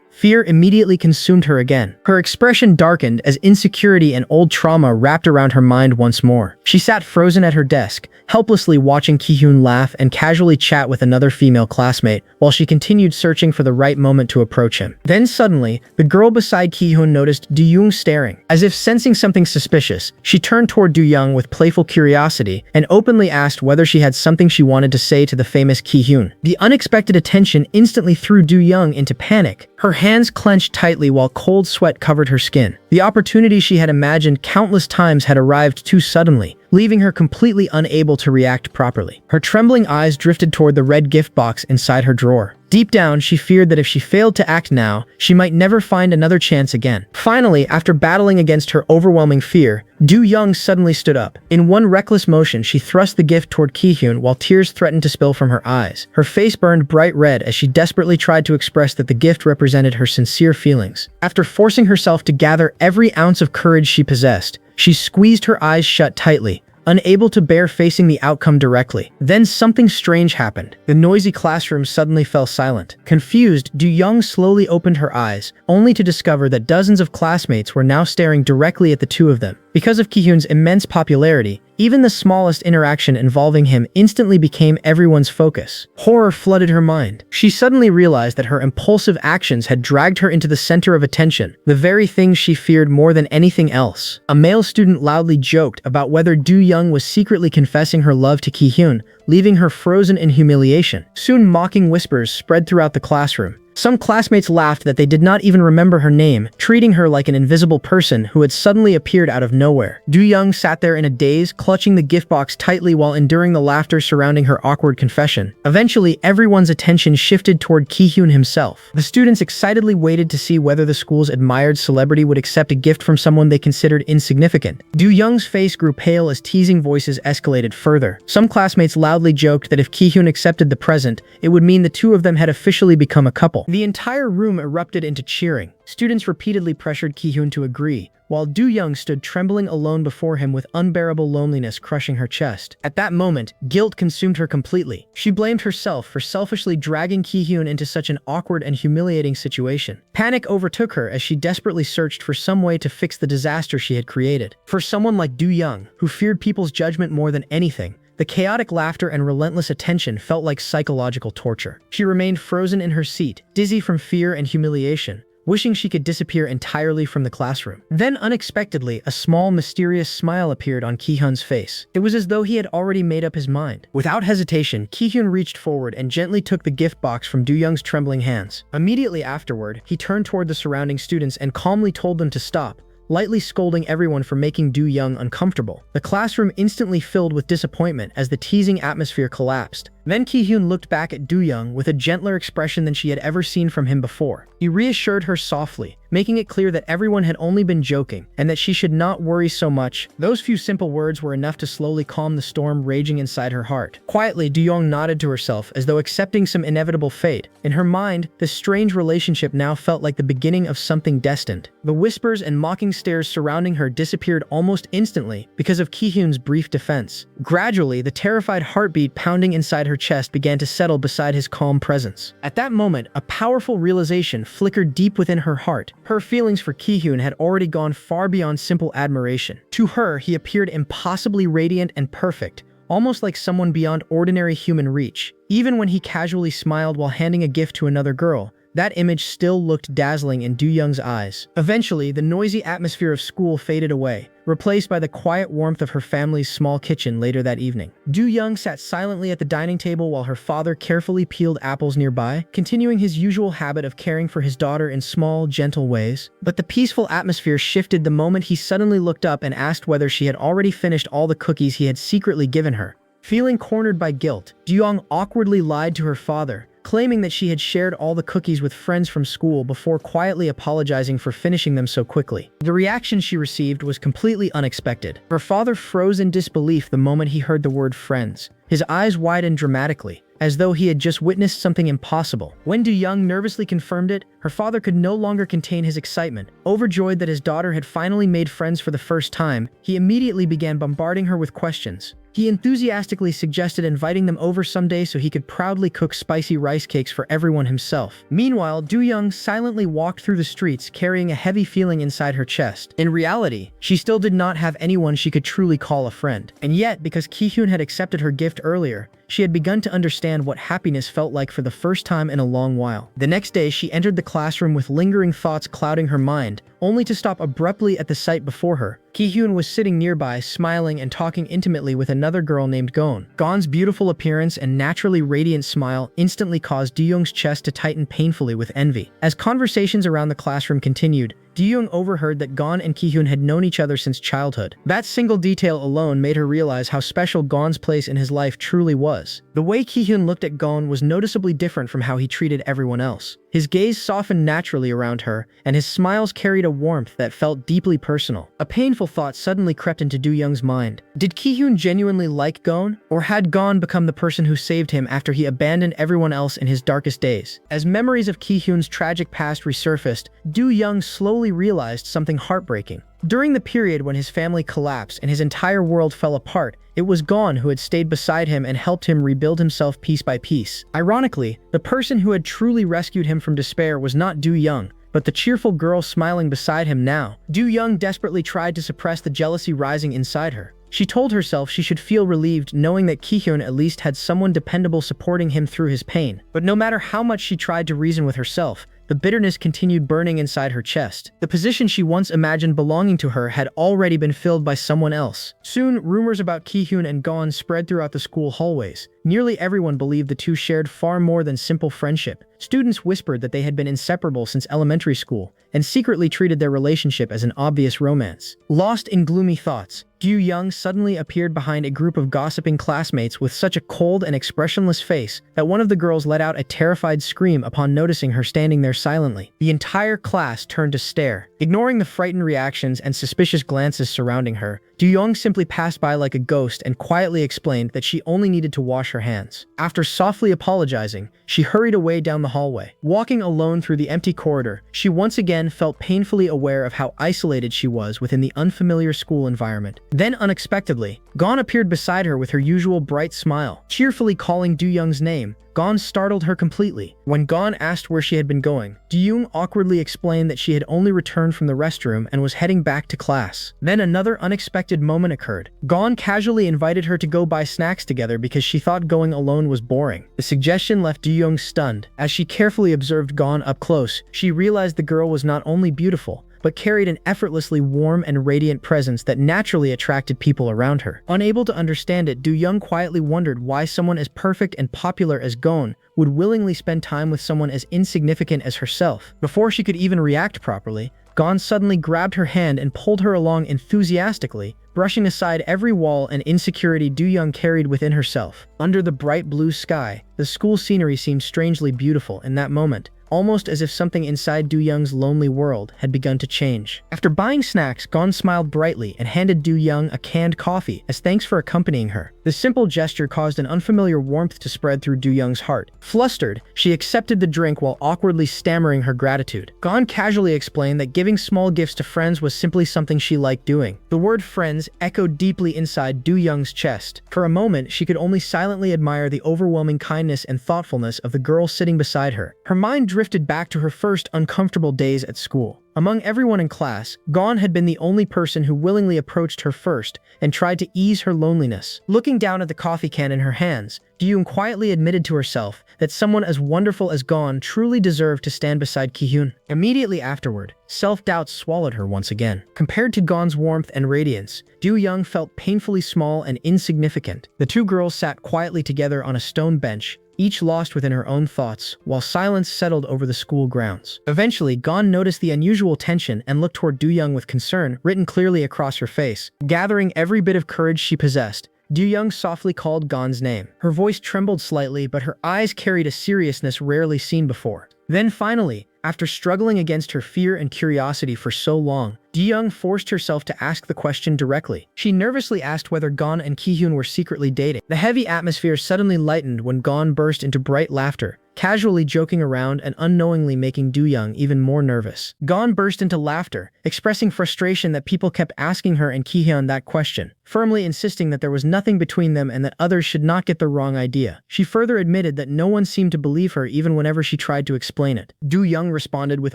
fear immediately consumed her again. Her expression darkened as insecurity and old trauma wrapped around her mind once more. She sat frozen at her desk, helplessly watching Ki-hyun laugh and casually chat with another female classmate while she continued searching for the right moment to approach him. Then suddenly, the girl beside Ki-hyun noticed Do-young staring. As if sensing something suspicious, she turned toward Do-young with playful curiosity and openly asked whether she had something she wanted to say to the famous Ki-hyun. The unexpected attention instantly threw Do-young into panic. Her hands clenched tightly while cold sweat covered her skin. The opportunity she had imagined countless times had arrived too suddenly, leaving her completely unable to react properly. Her trembling eyes drifted toward the red gift box inside her drawer. Deep down, she feared that if she failed to act now, she might never find another chance again. Finally, after battling against her overwhelming fear, Do-young suddenly stood up. In one reckless motion, she thrust the gift toward Ki-hyun while tears threatened to spill from her eyes. Her face burned bright red as she desperately tried to express that the gift represented her sincere feelings. After forcing herself to gather every ounce of courage she possessed, she squeezed her eyes shut tightly, unable to bear facing the outcome directly. Then something strange happened. The noisy classroom suddenly fell silent. Confused, Do-young slowly opened her eyes, only to discover that dozens of classmates were now staring directly at the two of them. Because of Ki-hyun's immense popularity, even the smallest interaction involving him instantly became everyone's focus. Horror flooded her mind. She suddenly realized that her impulsive actions had dragged her into the center of attention, the very thing she feared more than anything else. A male student loudly joked about whether Do-young was secretly confessing her love to Ki-hyun, leaving her frozen in humiliation. Soon mocking whispers spread throughout the classroom. Some classmates laughed that they did not even remember her name, treating her like an invisible person who had suddenly appeared out of nowhere. Do-young sat there in a daze, clutching the gift box tightly while enduring the laughter surrounding her awkward confession. Eventually, everyone's attention shifted toward Ki-hyun himself. The students excitedly waited to see whether the school's admired celebrity would accept a gift from someone they considered insignificant. Do-young's face grew pale as teasing voices escalated further. Some classmates loudly joked that if Ki-hyun accepted the present, it would mean the two of them had officially become a couple. The entire room erupted into cheering. Students repeatedly pressured Ki-hyun to agree, while Do-young stood trembling alone before him with unbearable loneliness crushing her chest. At that moment, guilt consumed her completely. She blamed herself for selfishly dragging Ki-hyun into such an awkward and humiliating situation. Panic overtook her as she desperately searched for some way to fix the disaster she had created. For someone like Do-young, who feared people's judgment more than anything, the chaotic laughter and relentless attention felt like psychological torture. She remained frozen in her seat, dizzy from fear and humiliation, wishing she could disappear entirely from the classroom. Then unexpectedly, a small, mysterious smile appeared on Ki-hyun's face. It was as though he had already made up his mind. Without hesitation, Ki-hyun reached forward and gently took the gift box from Do-young's trembling hands. Immediately afterward, he turned toward the surrounding students and calmly told them to stop, lightly scolding everyone for making Do-young uncomfortable. The classroom instantly filled with disappointment as the teasing atmosphere collapsed. Then Ki-hyun looked back at Do-young with a gentler expression than she had ever seen from him before. He reassured her softly, making it clear that everyone had only been joking and that she should not worry so much. Those few simple words were enough to slowly calm the storm raging inside her heart. Quietly, Do-young nodded to herself as though accepting some inevitable fate. In her mind, this strange relationship now felt like the beginning of something destined. The whispers and mocking stares surrounding her disappeared almost instantly because of Ki-hyun's brief defense. Gradually, the terrified heartbeat pounding inside her chest began to settle beside his calm presence. At that moment, a powerful realization flickered deep within her heart. Her feelings for Ki-hyun had already gone far beyond simple admiration. To her, he appeared impossibly radiant and perfect, almost like someone beyond ordinary human reach. Even when he casually smiled while handing a gift to another girl, that image still looked dazzling in Do-young's eyes. Eventually, the noisy atmosphere of school faded away, replaced by the quiet warmth of her family's small kitchen later that evening. Do-young sat silently at the dining table while her father carefully peeled apples nearby, continuing his usual habit of caring for his daughter in small, gentle ways. But the peaceful atmosphere shifted the moment he suddenly looked up and asked whether she had already finished all the cookies he had secretly given her. Feeling cornered by guilt, Do-young awkwardly lied to her father, claiming that she had shared all the cookies with friends from school before quietly apologizing for finishing them so quickly. The reaction she received was completely unexpected. Her father froze in disbelief the moment he heard the word friends. His eyes widened dramatically, as though he had just witnessed something impossible. When Do-young nervously confirmed it, her father could no longer contain his excitement. Overjoyed that his daughter had finally made friends for the first time, he immediately began bombarding her with questions. He enthusiastically suggested inviting them over someday so he could proudly cook spicy rice cakes for everyone himself. Meanwhile, Do-young silently walked through the streets carrying a heavy feeling inside her chest. In reality, she still did not have anyone she could truly call a friend. And yet, because Ki-hyeon had accepted her gift earlier, she had begun to understand what happiness felt like for the first time in a long while. The next day, she entered the classroom with lingering thoughts clouding her mind, only to stop abruptly at the sight before her. Ki-hyeon was sitting nearby, smiling and talking intimately with another girl named Gon. Gon's beautiful appearance and naturally radiant smile instantly caused Do-young's chest to tighten painfully with envy. As conversations around the classroom continued, Do-young overheard that Gon and Ki-hyeon had known each other since childhood. That single detail alone made her realize how special Gon's place in his life truly was. The way Ki-hyeon looked at Gon was noticeably different from how he treated everyone else. His gaze softened naturally around her, and his smiles carried a warmth that felt deeply personal. A painful thought suddenly crept into Do-young's mind. Did Ki-hyeon genuinely like Gon? Or had Gon become the person who saved him after he abandoned everyone else in his darkest days? As memories of Ki-hyeon's tragic past resurfaced, Do-young slowly realized something heartbreaking. During the period when his family collapsed and his entire world fell apart, it was Gon who had stayed beside him and helped him rebuild himself piece by piece. Ironically, the person who had truly rescued him from despair was not Do-young, but the cheerful girl smiling beside him now. Do-young desperately tried to suppress the jealousy rising inside her. She told herself she should feel relieved knowing that Ki-hyeon at least had someone dependable supporting him through his pain. But no matter how much she tried to reason with herself, the bitterness continued burning inside her chest. The position she once imagined belonging to her had already been filled by someone else. Soon, rumors about Ki-hyeon and Gon spread throughout the school hallways. Nearly everyone believed the two shared far more than simple friendship. Students whispered that they had been inseparable since elementary school, and secretly treated their relationship as an obvious romance. Lost in gloomy thoughts, Do-young suddenly appeared behind a group of gossiping classmates with such a cold and expressionless face that one of the girls let out a terrified scream upon noticing her standing there silently. The entire class turned to stare. Ignoring the frightened reactions and suspicious glances surrounding her, Do-young simply passed by like a ghost and quietly explained that she only needed to wash her hands. After softly apologizing, she hurried away down the hallway. Walking alone through the empty corridor, she once again felt painfully aware of how isolated she was within the unfamiliar school environment. Then unexpectedly, Gon appeared beside her with her usual bright smile. Cheerfully calling Do-young's name, Gon startled her completely. When Gon asked where she had been going, Do-young awkwardly explained that she had only returned from the restroom and was heading back to class. Then another unexpected moment occurred. Gon casually invited her to go buy snacks together because she thought going alone was boring. The suggestion left Do-young stunned. As she carefully observed Gon up close, she realized the girl was not only beautiful, but carried an effortlessly warm and radiant presence that naturally attracted people around her. Unable to understand it, Do-young quietly wondered why someone as perfect and popular as Gon would willingly spend time with someone as insignificant as herself. Before she could even react properly, Gon suddenly grabbed her hand and pulled her along enthusiastically, brushing aside every wall and insecurity Do-young carried within herself. Under the bright blue sky, the school scenery seemed strangely beautiful in that moment, almost as if something inside Do-young's lonely world had begun to change. After buying snacks, Gon smiled brightly and handed Do-young a canned coffee as thanks for accompanying her. The simple gesture caused an unfamiliar warmth to spread through Do-young's heart. Flustered, she accepted the drink while awkwardly stammering her gratitude. Gon casually explained that giving small gifts to friends was simply something she liked doing. The word friends echoed deeply inside Do-young's chest. For a moment, she could only silently admire the overwhelming kindness and thoughtfulness of the girl sitting beside her. Her mind drifted back to her first uncomfortable days at school. Among everyone in class, Gon had been the only person who willingly approached her first and tried to ease her loneliness. Looking down at the coffee can in her hands, Do-young quietly admitted to herself that someone as wonderful as Gon truly deserved to stand beside Ki-hyeon. Immediately afterward, self-doubt swallowed her once again. Compared to Gon's warmth and radiance, Do-young felt painfully small and insignificant. The two girls sat quietly together on a stone bench, each lost within her own thoughts, while silence settled over the school grounds. Eventually, Gon noticed the unusual tension and looked toward Do-young with concern written clearly across her face. Gathering every bit of courage she possessed, Do-young softly called Gon's name. Her voice trembled slightly, but her eyes carried a seriousness rarely seen before. Then finally, after struggling against her fear and curiosity for so long, Do-young forced herself to ask the question directly. She nervously asked whether Gon and Ki-hyeon were secretly dating. The heavy atmosphere suddenly lightened when Gon burst into bright laughter, casually joking around and unknowingly making Do-young even more nervous. Gon burst into laughter, expressing frustration that people kept asking her and Ki-hyeon that question, firmly insisting that there was nothing between them and that others should not get the wrong idea. She further admitted that no one seemed to believe her even whenever she tried to explain it. Do-young responded with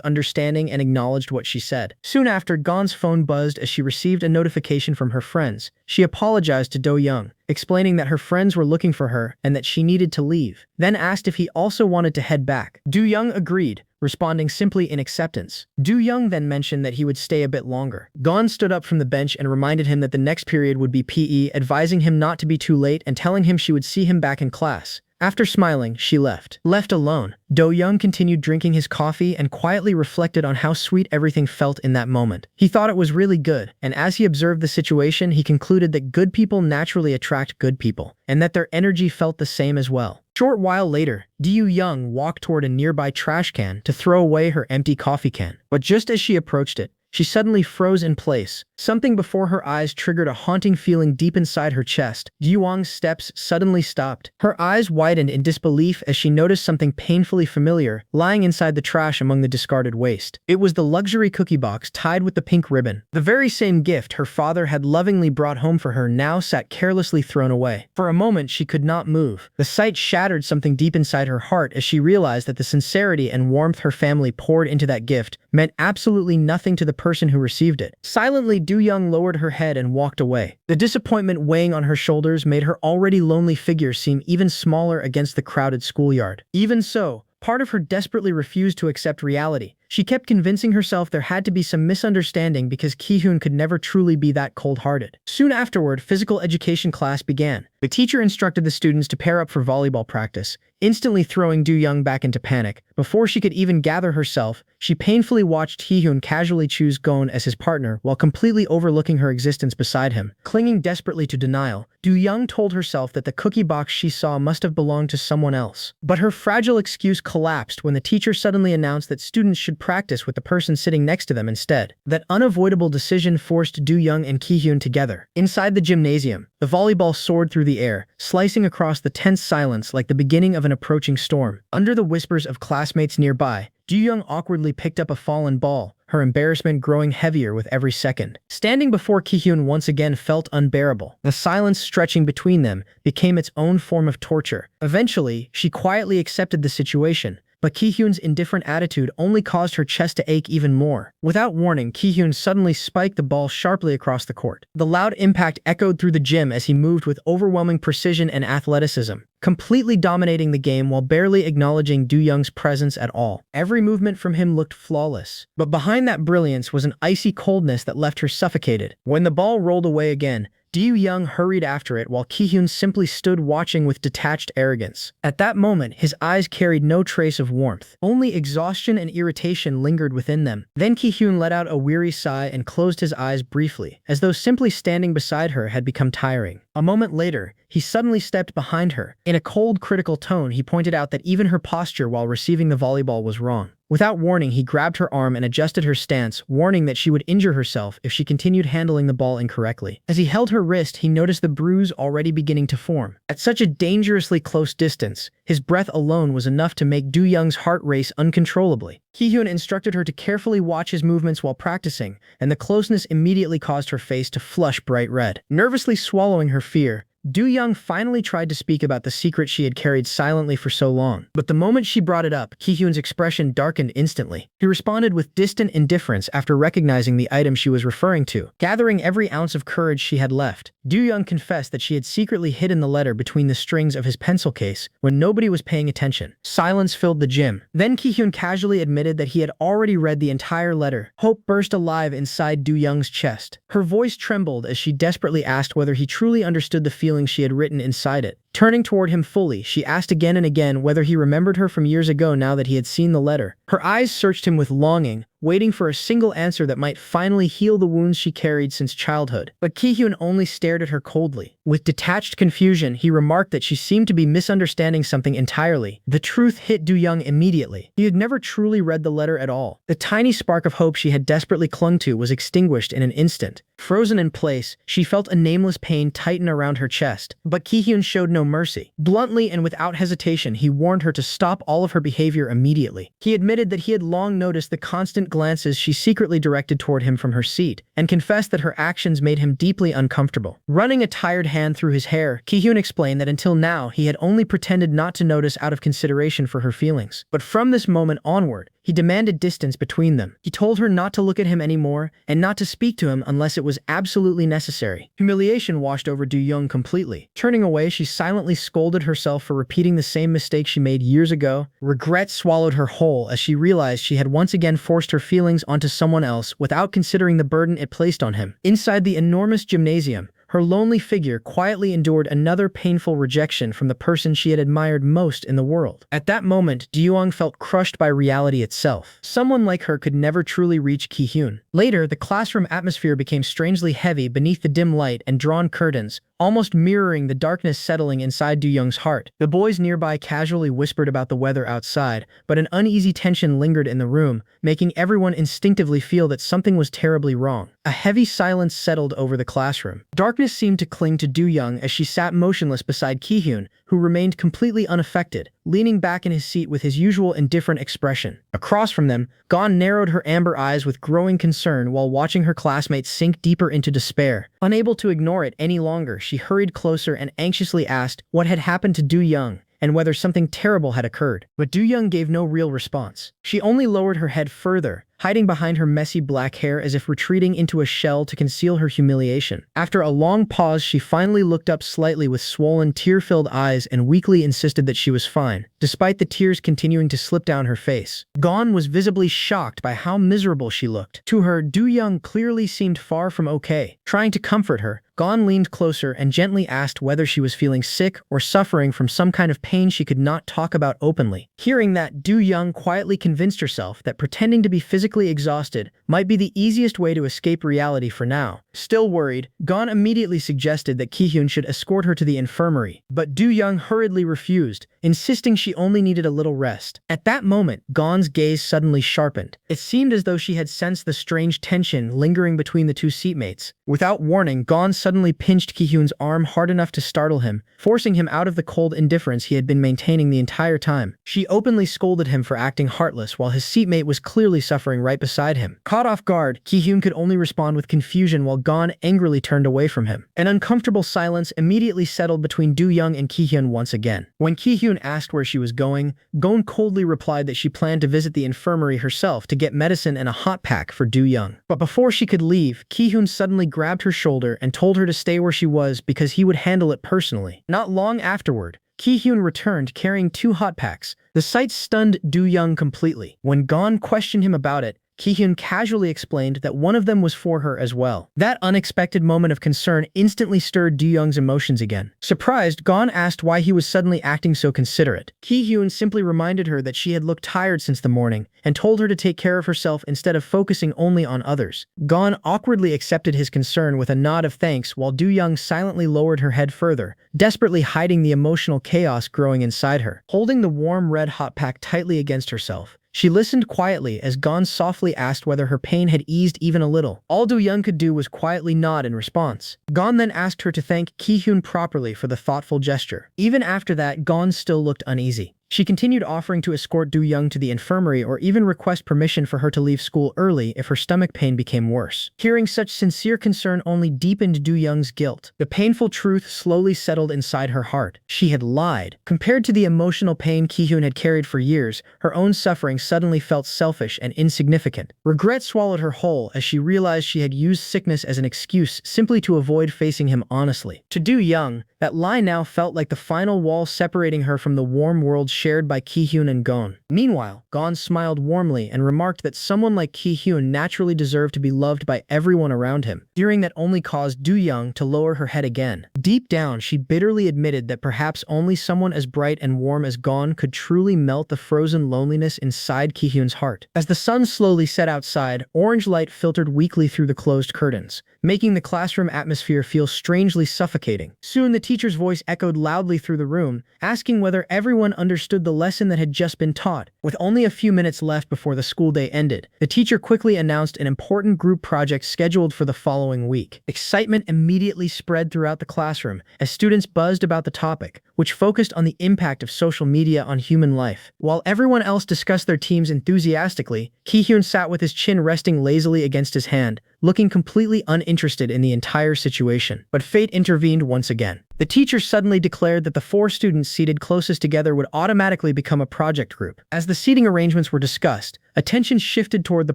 understanding and acknowledged what she said. Soon after, Gon's phone buzzed as she received a notification from her friends. She apologized to Do-young, explaining that her friends were looking for her and that she needed to leave, then asked if he also wanted to head back. Do-young agreed, responding simply in acceptance. Do-young then mentioned that he would stay a bit longer. Gon stood up from the bench and reminded him that the next period would be PE, advising him not to be too late and telling him she would see him back in class. After smiling, she left. Left alone, Do-young continued drinking his coffee and quietly reflected on how sweet everything felt in that moment. He thought it was really good, and as he observed the situation, he concluded that good people naturally attract good people, and that their energy felt the same as well. Short while later, Do-young walked toward a nearby trash can to throw away her empty coffee can. But just as she approached it, she suddenly froze in place. Something before her eyes triggered a haunting feeling deep inside her chest. Do-young's steps suddenly stopped. Her eyes widened in disbelief as she noticed something painfully familiar lying inside the trash among the discarded waste. It was the luxury cookie box tied with the pink ribbon. The very same gift her father had lovingly brought home for her now sat carelessly thrown away. For a moment, she could not move. The sight shattered something deep inside her heart as she realized that the sincerity and warmth her family poured into that gift meant absolutely nothing to the person who received it. Silently, Do-young lowered her head and walked away. The disappointment weighing on her shoulders made her already lonely figure seem even smaller against the crowded schoolyard. Even so, part of her desperately refused to accept reality. She kept convincing herself there had to be some misunderstanding because Ki-hyeon could never truly be that cold-hearted. Soon afterward, physical education class began. The teacher instructed the students to pair up for volleyball practice, instantly throwing Do-young back into panic. Before she could even gather herself, she painfully watched Ki-hyeon casually choose Gon as his partner while completely overlooking her existence beside him. Clinging desperately to denial, Do-young told herself that the cookie box she saw must have belonged to someone else. But her fragile excuse collapsed when the teacher suddenly announced that students should practice with the person sitting next to them instead. That unavoidable decision forced Do-young and Ki-hyeon together. Inside the gymnasium, the volleyball soared through the air, slicing across the tense silence like the beginning of an approaching storm. Under the whispers of classmates nearby, Do-young awkwardly picked up a fallen ball, her embarrassment growing heavier with every second. Standing before Ki-hyeon once again felt unbearable. The silence stretching between them became its own form of torture. Eventually, she quietly accepted the situation, but Ki-hyeon's indifferent attitude only caused her chest to ache even more. Without warning, Ki-hyeon suddenly spiked the ball sharply across the court. The loud impact echoed through the gym as he moved with overwhelming precision and athleticism, completely dominating the game while barely acknowledging Do-young's presence at all. Every movement from him looked flawless, but behind that brilliance was an icy coldness that left her suffocated. When the ball rolled away again, Do-young hurried after it while Ki-hyeon simply stood watching with detached arrogance. At that moment, his eyes carried no trace of warmth. Only exhaustion and irritation lingered within them. Then Ki-hyeon let out a weary sigh and closed his eyes briefly, as though simply standing beside her had become tiring. A moment later, he suddenly stepped behind her. In a cold, critical tone, he pointed out that even her posture while receiving the volleyball was wrong. Without warning, he grabbed her arm and adjusted her stance, warning that she would injure herself if she continued handling the ball incorrectly. As he held her wrist, he noticed the bruise already beginning to form. At such a dangerously close distance, his breath alone was enough to make Do-young's heart race uncontrollably. Ki-hyeon instructed her to carefully watch his movements while practicing, and the closeness immediately caused her face to flush bright red. Nervously swallowing her fear, Do-young finally tried to speak about the secret she had carried silently for so long. But the moment she brought it up, Ki-hyun's expression darkened instantly. He responded with distant indifference after recognizing the item she was referring to. Gathering every ounce of courage she had left, Do-young confessed that she had secretly hidden the letter between the strings of his pencil case when nobody was paying attention. Silence filled the gym. Then Ki-hyun casually admitted that he had already read the entire letter. Hope burst alive inside Do-young's chest. Her voice trembled as she desperately asked whether he truly understood the feelings she had written inside it. Turning toward him fully, she asked again and again whether he remembered her from years ago now that he had seen the letter. Her eyes searched him with longing, waiting for a single answer that might finally heal the wounds she carried since childhood. But Ki-hyun only stared at her coldly. With detached confusion, he remarked that she seemed to be misunderstanding something entirely. The truth hit Do-young immediately. He had never truly read the letter at all. The tiny spark of hope she had desperately clung to was extinguished in an instant. Frozen in place, she felt a nameless pain tighten around her chest. But Ki-hyun showed no mercy. Bluntly and without hesitation, he warned her to stop all of her behavior immediately. He admitted that he had long noticed the constant glances she secretly directed toward him from her seat, and confessed that her actions made him deeply uncomfortable. Running a tired hand through his hair, Ki-hyun explained that until now he had only pretended not to notice out of consideration for her feelings. But from this moment onward, he demanded distance between them. He told her not to look at him anymore and not to speak to him unless it was absolutely necessary. Humiliation washed over Do-young completely. Turning away, she silently scolded herself for repeating the same mistake she made years ago. Regret swallowed her whole as she realized she had once again forced her feelings onto someone else without considering the burden it placed on him. Inside the enormous gymnasium, her lonely figure quietly endured another painful rejection from the person she had admired most in the world. At that moment, Do-young felt crushed by reality itself. Someone like her could never truly reach Ki-hyun. Later, the classroom atmosphere became strangely heavy beneath the dim light and drawn curtains, almost mirroring the darkness settling inside Do-young's heart. The boys nearby casually whispered about the weather outside, but an uneasy tension lingered in the room, making everyone instinctively feel that something was terribly wrong. A heavy silence settled over the classroom. Darkness seemed to cling to Do-young as she sat motionless beside Ki-hyun, who remained completely unaffected, leaning back in his seat with his usual indifferent expression. Across from them, Gon narrowed her amber eyes with growing concern while watching her classmates sink deeper into despair. Unable to ignore it any longer, she hurried closer and anxiously asked what had happened to Do-young and whether something terrible had occurred. But Do-young gave no real response. She only lowered her head further, hiding behind her messy black hair as if retreating into a shell to conceal her humiliation. After a long pause, she finally looked up slightly with swollen, tear-filled eyes and weakly insisted that she was fine, despite the tears continuing to slip down her face. Gon was visibly shocked by how miserable she looked. To her, Do-young clearly seemed far from okay. Trying to comfort her, Gon leaned closer and gently asked whether she was feeling sick or suffering from some kind of pain she could not talk about openly. Hearing that, Do-young quietly convinced herself that pretending to be physically exhausted might be the easiest way to escape reality for now. Still worried, Gon immediately suggested that Ki-hyun should escort her to the infirmary, but Do-young hurriedly refused, insisting she only needed a little rest. At that moment, Gon's gaze suddenly sharpened. It seemed as though she had sensed the strange tension lingering between the two seatmates. Without warning, Gon suddenly pinched Ki-hyun's arm hard enough to startle him, forcing him out of the cold indifference he had been maintaining the entire time. She openly scolded him for acting heartless while his seatmate was clearly suffering right beside him. Caught off guard, Ki-hyun could only respond with confusion while Gon angrily turned away from him. An uncomfortable silence immediately settled between Do-young and Ki-hyun once again. When Ki-hyun asked where she was going, Gon coldly replied that she planned to visit the infirmary herself to get medicine and a hot pack for Do-young. But before she could leave, Ki-hyun suddenly grabbed her shoulder and told her to stay where she was because he would handle it personally. Not long afterward, Ki-hyun returned carrying 2 hot packs. The sight stunned Do-young completely. When Gon questioned him about it, Ki-hyun casually explained that one of them was for her as well. That unexpected moment of concern instantly stirred Do-young's emotions again. Surprised, Gon asked why he was suddenly acting so considerate. Ki-hyun simply reminded her that she had looked tired since the morning and told her to take care of herself instead of focusing only on others. Gon awkwardly accepted his concern with a nod of thanks while Do-young silently lowered her head further, desperately hiding the emotional chaos growing inside her. Holding the warm red hot pack tightly against herself, she listened quietly as Gon softly asked whether her pain had eased even a little. All Do-young could do was quietly nod in response. Gon then asked her to thank Ki-hyun properly for the thoughtful gesture. Even after that, Gon still looked uneasy. She continued offering to escort Do-young to the infirmary or even request permission for her to leave school early if her stomach pain became worse. Hearing such sincere concern only deepened Do-young's guilt. The painful truth slowly settled inside her heart. She had lied. Compared to the emotional pain Ki-hyun had carried for years, her own suffering suddenly felt selfish and insignificant. Regret swallowed her whole as she realized she had used sickness as an excuse simply to avoid facing him honestly. To Do-young, that lie now felt like the final wall separating her from the warm world shared by Ki-hyun and Gon. Meanwhile, Gon smiled warmly and remarked that someone like Ki-hyun naturally deserved to be loved by everyone around him. During that only caused Do-young to lower her head again. Deep down, she bitterly admitted that perhaps only someone as bright and warm as Gon could truly melt the frozen loneliness inside Ki-hyun's heart. As the sun slowly set outside, orange light filtered weakly through the closed curtains, making the classroom atmosphere feel strangely suffocating. Soon the teacher's voice echoed loudly through the room, asking whether everyone understood the lesson that had just been taught. With only a few minutes left before the school day ended, the teacher quickly announced an important group project scheduled for the following week. Excitement immediately spread throughout the classroom as students buzzed about the topic, which focused on the impact of social media on human life. While everyone else discussed their teams enthusiastically, Ki-hyun sat with his chin resting lazily against his hand, looking completely uninterested in the entire situation. But fate intervened once again. The teacher suddenly declared that the 4 students seated closest together would automatically become a project group. As the seating arrangements were discussed, attention shifted toward the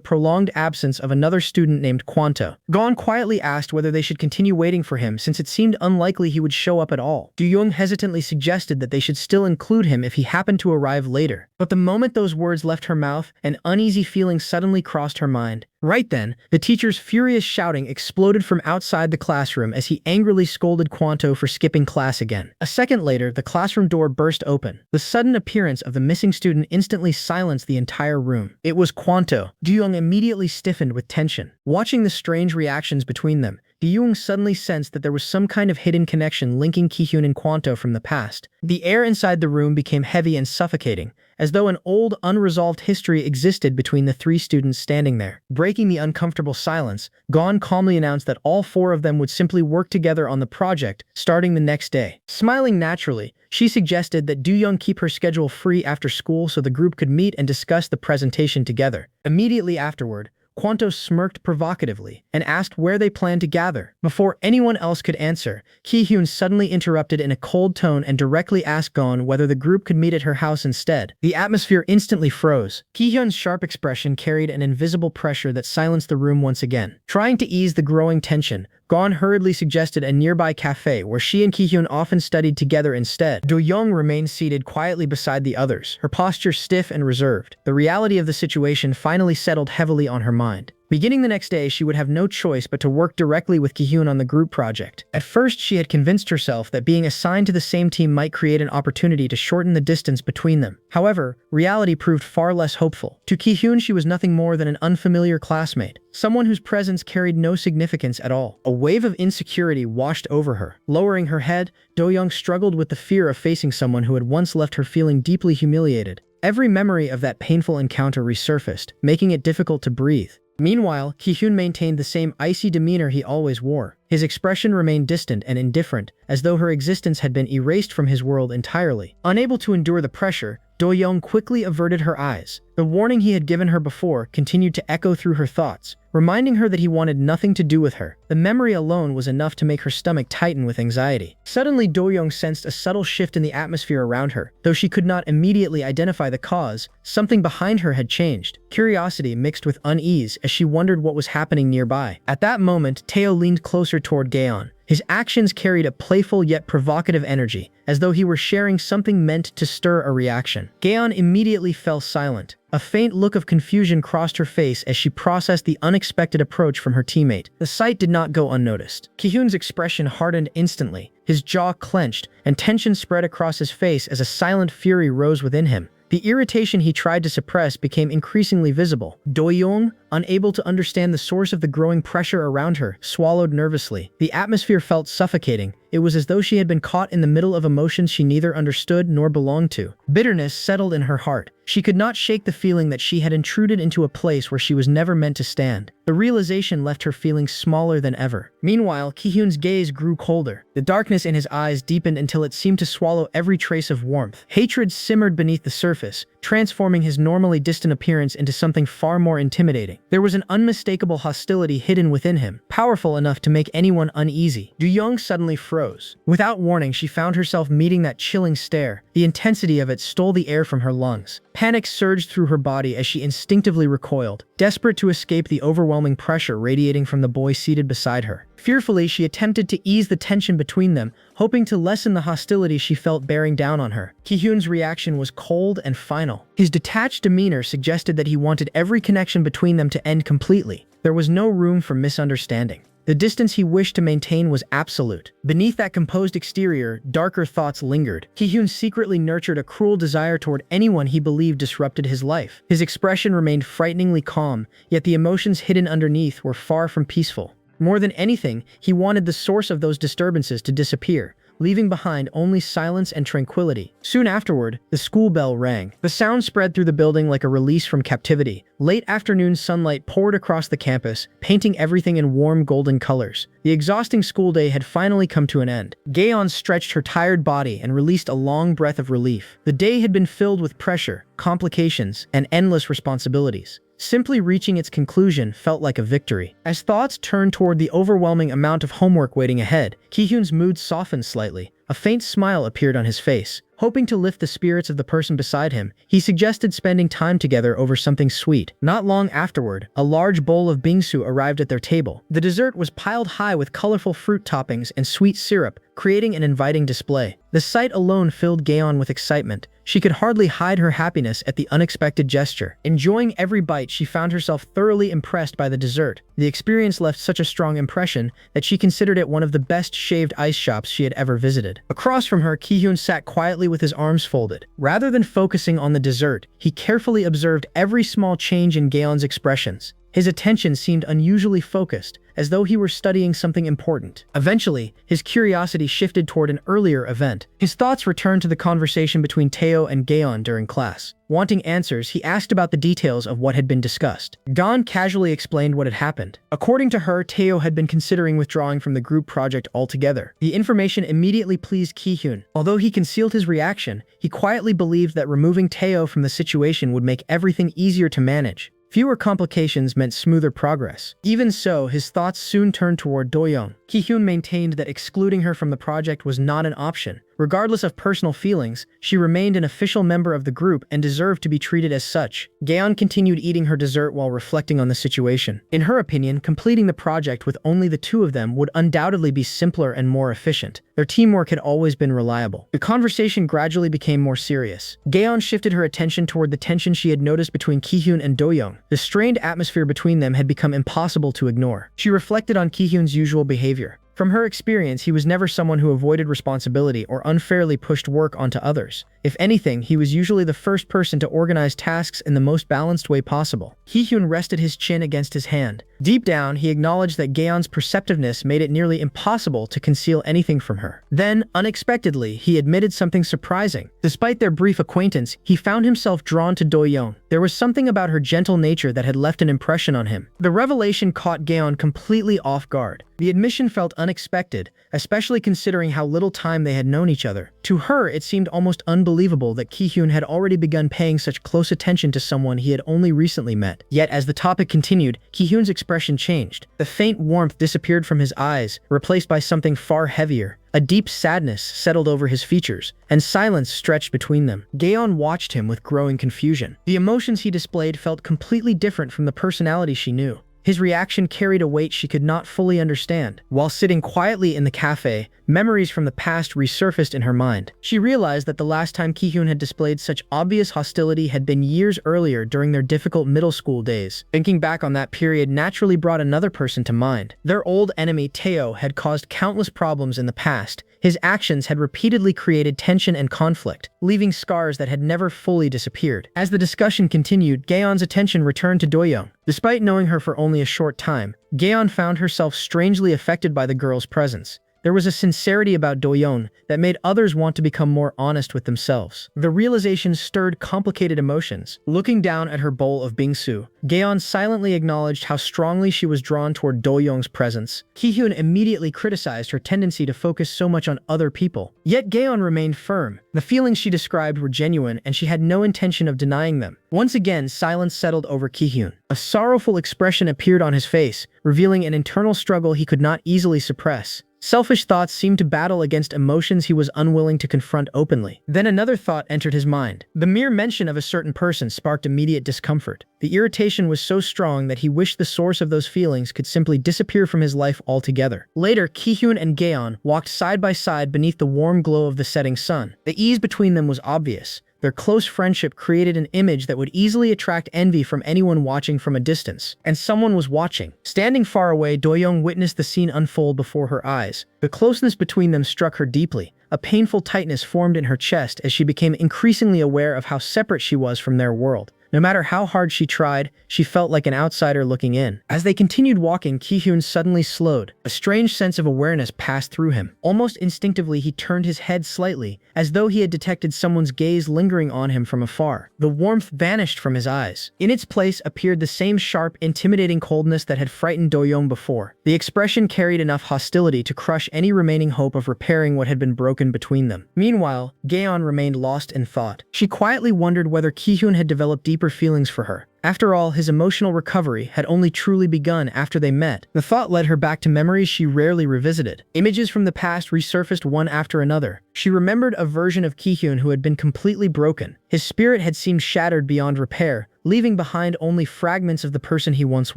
prolonged absence of another student named Kwanto. Gon quietly asked whether they should continue waiting for him since it seemed unlikely he would show up at all. Do-young hesitantly suggested that they should still include him if he happened to arrive later. But the moment those words left her mouth, an uneasy feeling suddenly crossed her mind. Right then, the teacher's furious shouting exploded from outside the classroom as he angrily scolded Kwanto for skipping class again. A second later, the classroom door burst open. The sudden appearance of the missing student instantly silenced the entire room. It was Kwanto. Do-young immediately stiffened with tension. Watching the strange reactions between them, Do-young suddenly sensed that there was some kind of hidden connection linking Ki-hyun and Kwanto from the past. The air inside the room became heavy and suffocating, as though an old, unresolved history existed between the 3 students standing there. Breaking the uncomfortable silence, Gon calmly announced that all 4 of them would simply work together on the project, starting the next day. Smiling naturally, she suggested that Do-young keep her schedule free after school so the group could meet and discuss the presentation together. Immediately afterward, Kwanto smirked provocatively and asked where they planned to gather. Before anyone else could answer, Ki-hyun suddenly interrupted in a cold tone and directly asked Gon whether the group could meet at her house instead. The atmosphere instantly froze. Ki-hyun's sharp expression carried an invisible pressure that silenced the room once again. Trying to ease the growing tension, Gon hurriedly suggested a nearby cafe where she and Ki-hyun often studied together instead. Do-young remained seated quietly beside the others, her posture stiff and reserved. The reality of the situation finally settled heavily on her mind. Beginning the next day, she would have no choice but to work directly with Ki-hyun on the group project. At first, she had convinced herself that being assigned to the same team might create an opportunity to shorten the distance between them. However, reality proved far less hopeful. To Ki-hyun, she was nothing more than an unfamiliar classmate, someone whose presence carried no significance at all. A wave of insecurity washed over her. Lowering her head, Do-young struggled with the fear of facing someone who had once left her feeling deeply humiliated. Every memory of that painful encounter resurfaced, making it difficult to breathe. Meanwhile, Ki-hyun maintained the same icy demeanor he always wore. His expression remained distant and indifferent, as though her existence had been erased from his world entirely. Unable to endure the pressure, Do-young quickly averted her eyes. The warning he had given her before continued to echo through her thoughts, reminding her that he wanted nothing to do with her. The memory alone was enough to make her stomach tighten with anxiety. Suddenly, Do-young sensed a subtle shift in the atmosphere around her. Though she could not immediately identify the cause, something behind her had changed. Curiosity mixed with unease as she wondered what was happening nearby. At that moment, Tae-oh leaned closer toward Gaeon. His actions carried a playful yet provocative energy, as though he were sharing something meant to stir a reaction. Gaeon immediately fell silent. A faint look of confusion crossed her face as she processed the unexpected approach from her teammate. The sight did not go unnoticed. Ki-hyun's expression hardened instantly, his jaw clenched, and tension spread across his face as a silent fury rose within him. The irritation he tried to suppress became increasingly visible. Do-young, unable to understand the source of the growing pressure around her, swallowed nervously. The atmosphere felt suffocating. It was as though she had been caught in the middle of emotions she neither understood nor belonged to. Bitterness settled in her heart. She could not shake the feeling that she had intruded into a place where she was never meant to stand. The realization left her feeling smaller than ever. Meanwhile, Ki-hyun's gaze grew colder. The darkness in his eyes deepened until it seemed to swallow every trace of warmth. Hatred simmered beneath the surface, transforming his normally distant appearance into something far more intimidating. There was an unmistakable hostility hidden within him, powerful enough to make anyone uneasy. Do-young suddenly froze. Without warning, she found herself meeting that chilling stare. The intensity of it stole the air from her lungs. Panic surged through her body as she instinctively recoiled, desperate to escape the overwhelming pressure radiating from the boy seated beside her. Fearfully, she attempted to ease the tension between them, hoping to lessen the hostility she felt bearing down on her. Ki-hyun's reaction was cold and final. His detached demeanor suggested that he wanted every connection between them to end completely. There was no room for misunderstanding. The distance he wished to maintain was absolute. Beneath that composed exterior, darker thoughts lingered. Ki-hyun secretly nurtured a cruel desire toward anyone he believed disrupted his life. His expression remained frighteningly calm, yet the emotions hidden underneath were far from peaceful. More than anything, he wanted the source of those disturbances to disappear, leaving behind only silence and tranquility. Soon afterward, the school bell rang. The sound spread through the building like a release from captivity. Late afternoon sunlight poured across the campus, painting everything in warm golden colors. The exhausting school day had finally come to an end. Gaeon stretched her tired body and released a long breath of relief. The day had been filled with pressure, complications, and endless responsibilities. Simply reaching its conclusion felt like a victory. As thoughts turned toward the overwhelming amount of homework waiting ahead, Ki-hyun's mood softened slightly. A faint smile appeared on his face. Hoping to lift the spirits of the person beside him, he suggested spending time together over something sweet. Not long afterward, a large bowl of bingsu arrived at their table. The dessert was piled high with colorful fruit toppings and sweet syrup, creating an inviting display. The sight alone filled Gaeon with excitement. She could hardly hide her happiness at the unexpected gesture. Enjoying every bite, she found herself thoroughly impressed by the dessert. The experience left such a strong impression that she considered it one of the best shaved ice shops she had ever visited. Across from her, Ki-hyun sat quietly with his arms folded. Rather than focusing on the dessert, he carefully observed every small change in Gaeon's expressions. His attention seemed unusually focused, as though he were studying something important. Eventually, his curiosity shifted toward an earlier event. His thoughts returned to the conversation between Tae-oh and Gaeon during class. Wanting answers, he asked about the details of what had been discussed. Gaeon casually explained what had happened. According to her, Tae-oh had been considering withdrawing from the group project altogether. The information immediately pleased Ki-hyun. Although he concealed his reaction, he quietly believed that removing Tae-oh from the situation would make everything easier to manage. Fewer complications meant smoother progress. Even so, his thoughts soon turned toward Do-young. Ki-hyun maintained that excluding her from the project was not an option. Regardless of personal feelings, she remained an official member of the group and deserved to be treated as such. Gaeon continued eating her dessert while reflecting on the situation. In her opinion, completing the project with only the two of them would undoubtedly be simpler and more efficient. Their teamwork had always been reliable. The conversation gradually became more serious. Gaeon shifted her attention toward the tension she had noticed between Ki-hyun and Do-young. The strained atmosphere between them had become impossible to ignore. She reflected on Ki-hyun's usual behavior. From her experience, he was never someone who avoided responsibility or unfairly pushed work onto others. If anything, he was usually the first person to organize tasks in the most balanced way possible. Ki-hyun rested his chin against his hand. Deep down, he acknowledged that Gaeon's perceptiveness made it nearly impossible to conceal anything from her. Then, unexpectedly, he admitted something surprising. Despite their brief acquaintance, he found himself drawn to Do-young. There was something about her gentle nature that had left an impression on him. The revelation caught Gaeon completely off guard. The admission felt unexpected, especially considering how little time they had known each other. To her, it seemed almost unbelievable that Ki-hyun had already begun paying such close attention to someone he had only recently met. Yet, as the topic continued, Ki-hyun's expression changed. The faint warmth disappeared from his eyes, replaced by something far heavier. A deep sadness settled over his features, and silence stretched between them. Gaeon watched him with growing confusion. The emotions he displayed felt completely different from the personality she knew. His reaction carried a weight she could not fully understand. While sitting quietly in the cafe, memories from the past resurfaced in her mind. She realized that the last time Ki-hyun had displayed such obvious hostility had been years earlier during their difficult middle school days. Thinking back on that period naturally brought another person to mind. Their old enemy, Tae-oh, had caused countless problems in the past. His actions had repeatedly created tension and conflict, leaving scars that had never fully disappeared. As the discussion continued, Gaeon's attention returned to Do-young. Despite knowing her for only a short time, Gaeon found herself strangely affected by the girl's presence. There was a sincerity about Do-young that made others want to become more honest with themselves. The realization stirred complicated emotions. Looking down at her bowl of bingsu, Gaeon silently acknowledged how strongly she was drawn toward Do-young's presence. Ki-hyun immediately criticized her tendency to focus so much on other people. Yet Gaeon remained firm. The feelings she described were genuine and she had no intention of denying them. Once again, silence settled over Ki-hyun. A sorrowful expression appeared on his face, revealing an internal struggle he could not easily suppress. Selfish thoughts seemed to battle against emotions he was unwilling to confront openly. Then another thought entered his mind. The mere mention of a certain person sparked immediate discomfort. The irritation was so strong that he wished the source of those feelings could simply disappear from his life altogether. Later, Ki-hyun and Gaeon walked side by side beneath the warm glow of the setting sun. The ease between them was obvious. Their close friendship created an image that would easily attract envy from anyone watching from a distance. And someone was watching. Standing far away, Do-young witnessed the scene unfold before her eyes. The closeness between them struck her deeply. A painful tightness formed in her chest as she became increasingly aware of how separate she was from their world. No matter how hard she tried, she felt like an outsider looking in. As they continued walking, Ki-hyun suddenly slowed. A strange sense of awareness passed through him. Almost instinctively, he turned his head slightly, as though he had detected someone's gaze lingering on him from afar. The warmth vanished from his eyes. In its place appeared the same sharp, intimidating coldness that had frightened Do-young before. The expression carried enough hostility to crush any remaining hope of repairing what had been broken between them. Meanwhile, Gaeon remained lost in thought. She quietly wondered whether Ki-hyun had developed deeper feelings for her. After all, his emotional recovery had only truly begun after they met. The thought led her back to memories she rarely revisited. Images from the past resurfaced one after another. She remembered a version of Ki-hyun who had been completely broken. His spirit had seemed shattered beyond repair, leaving behind only fragments of the person he once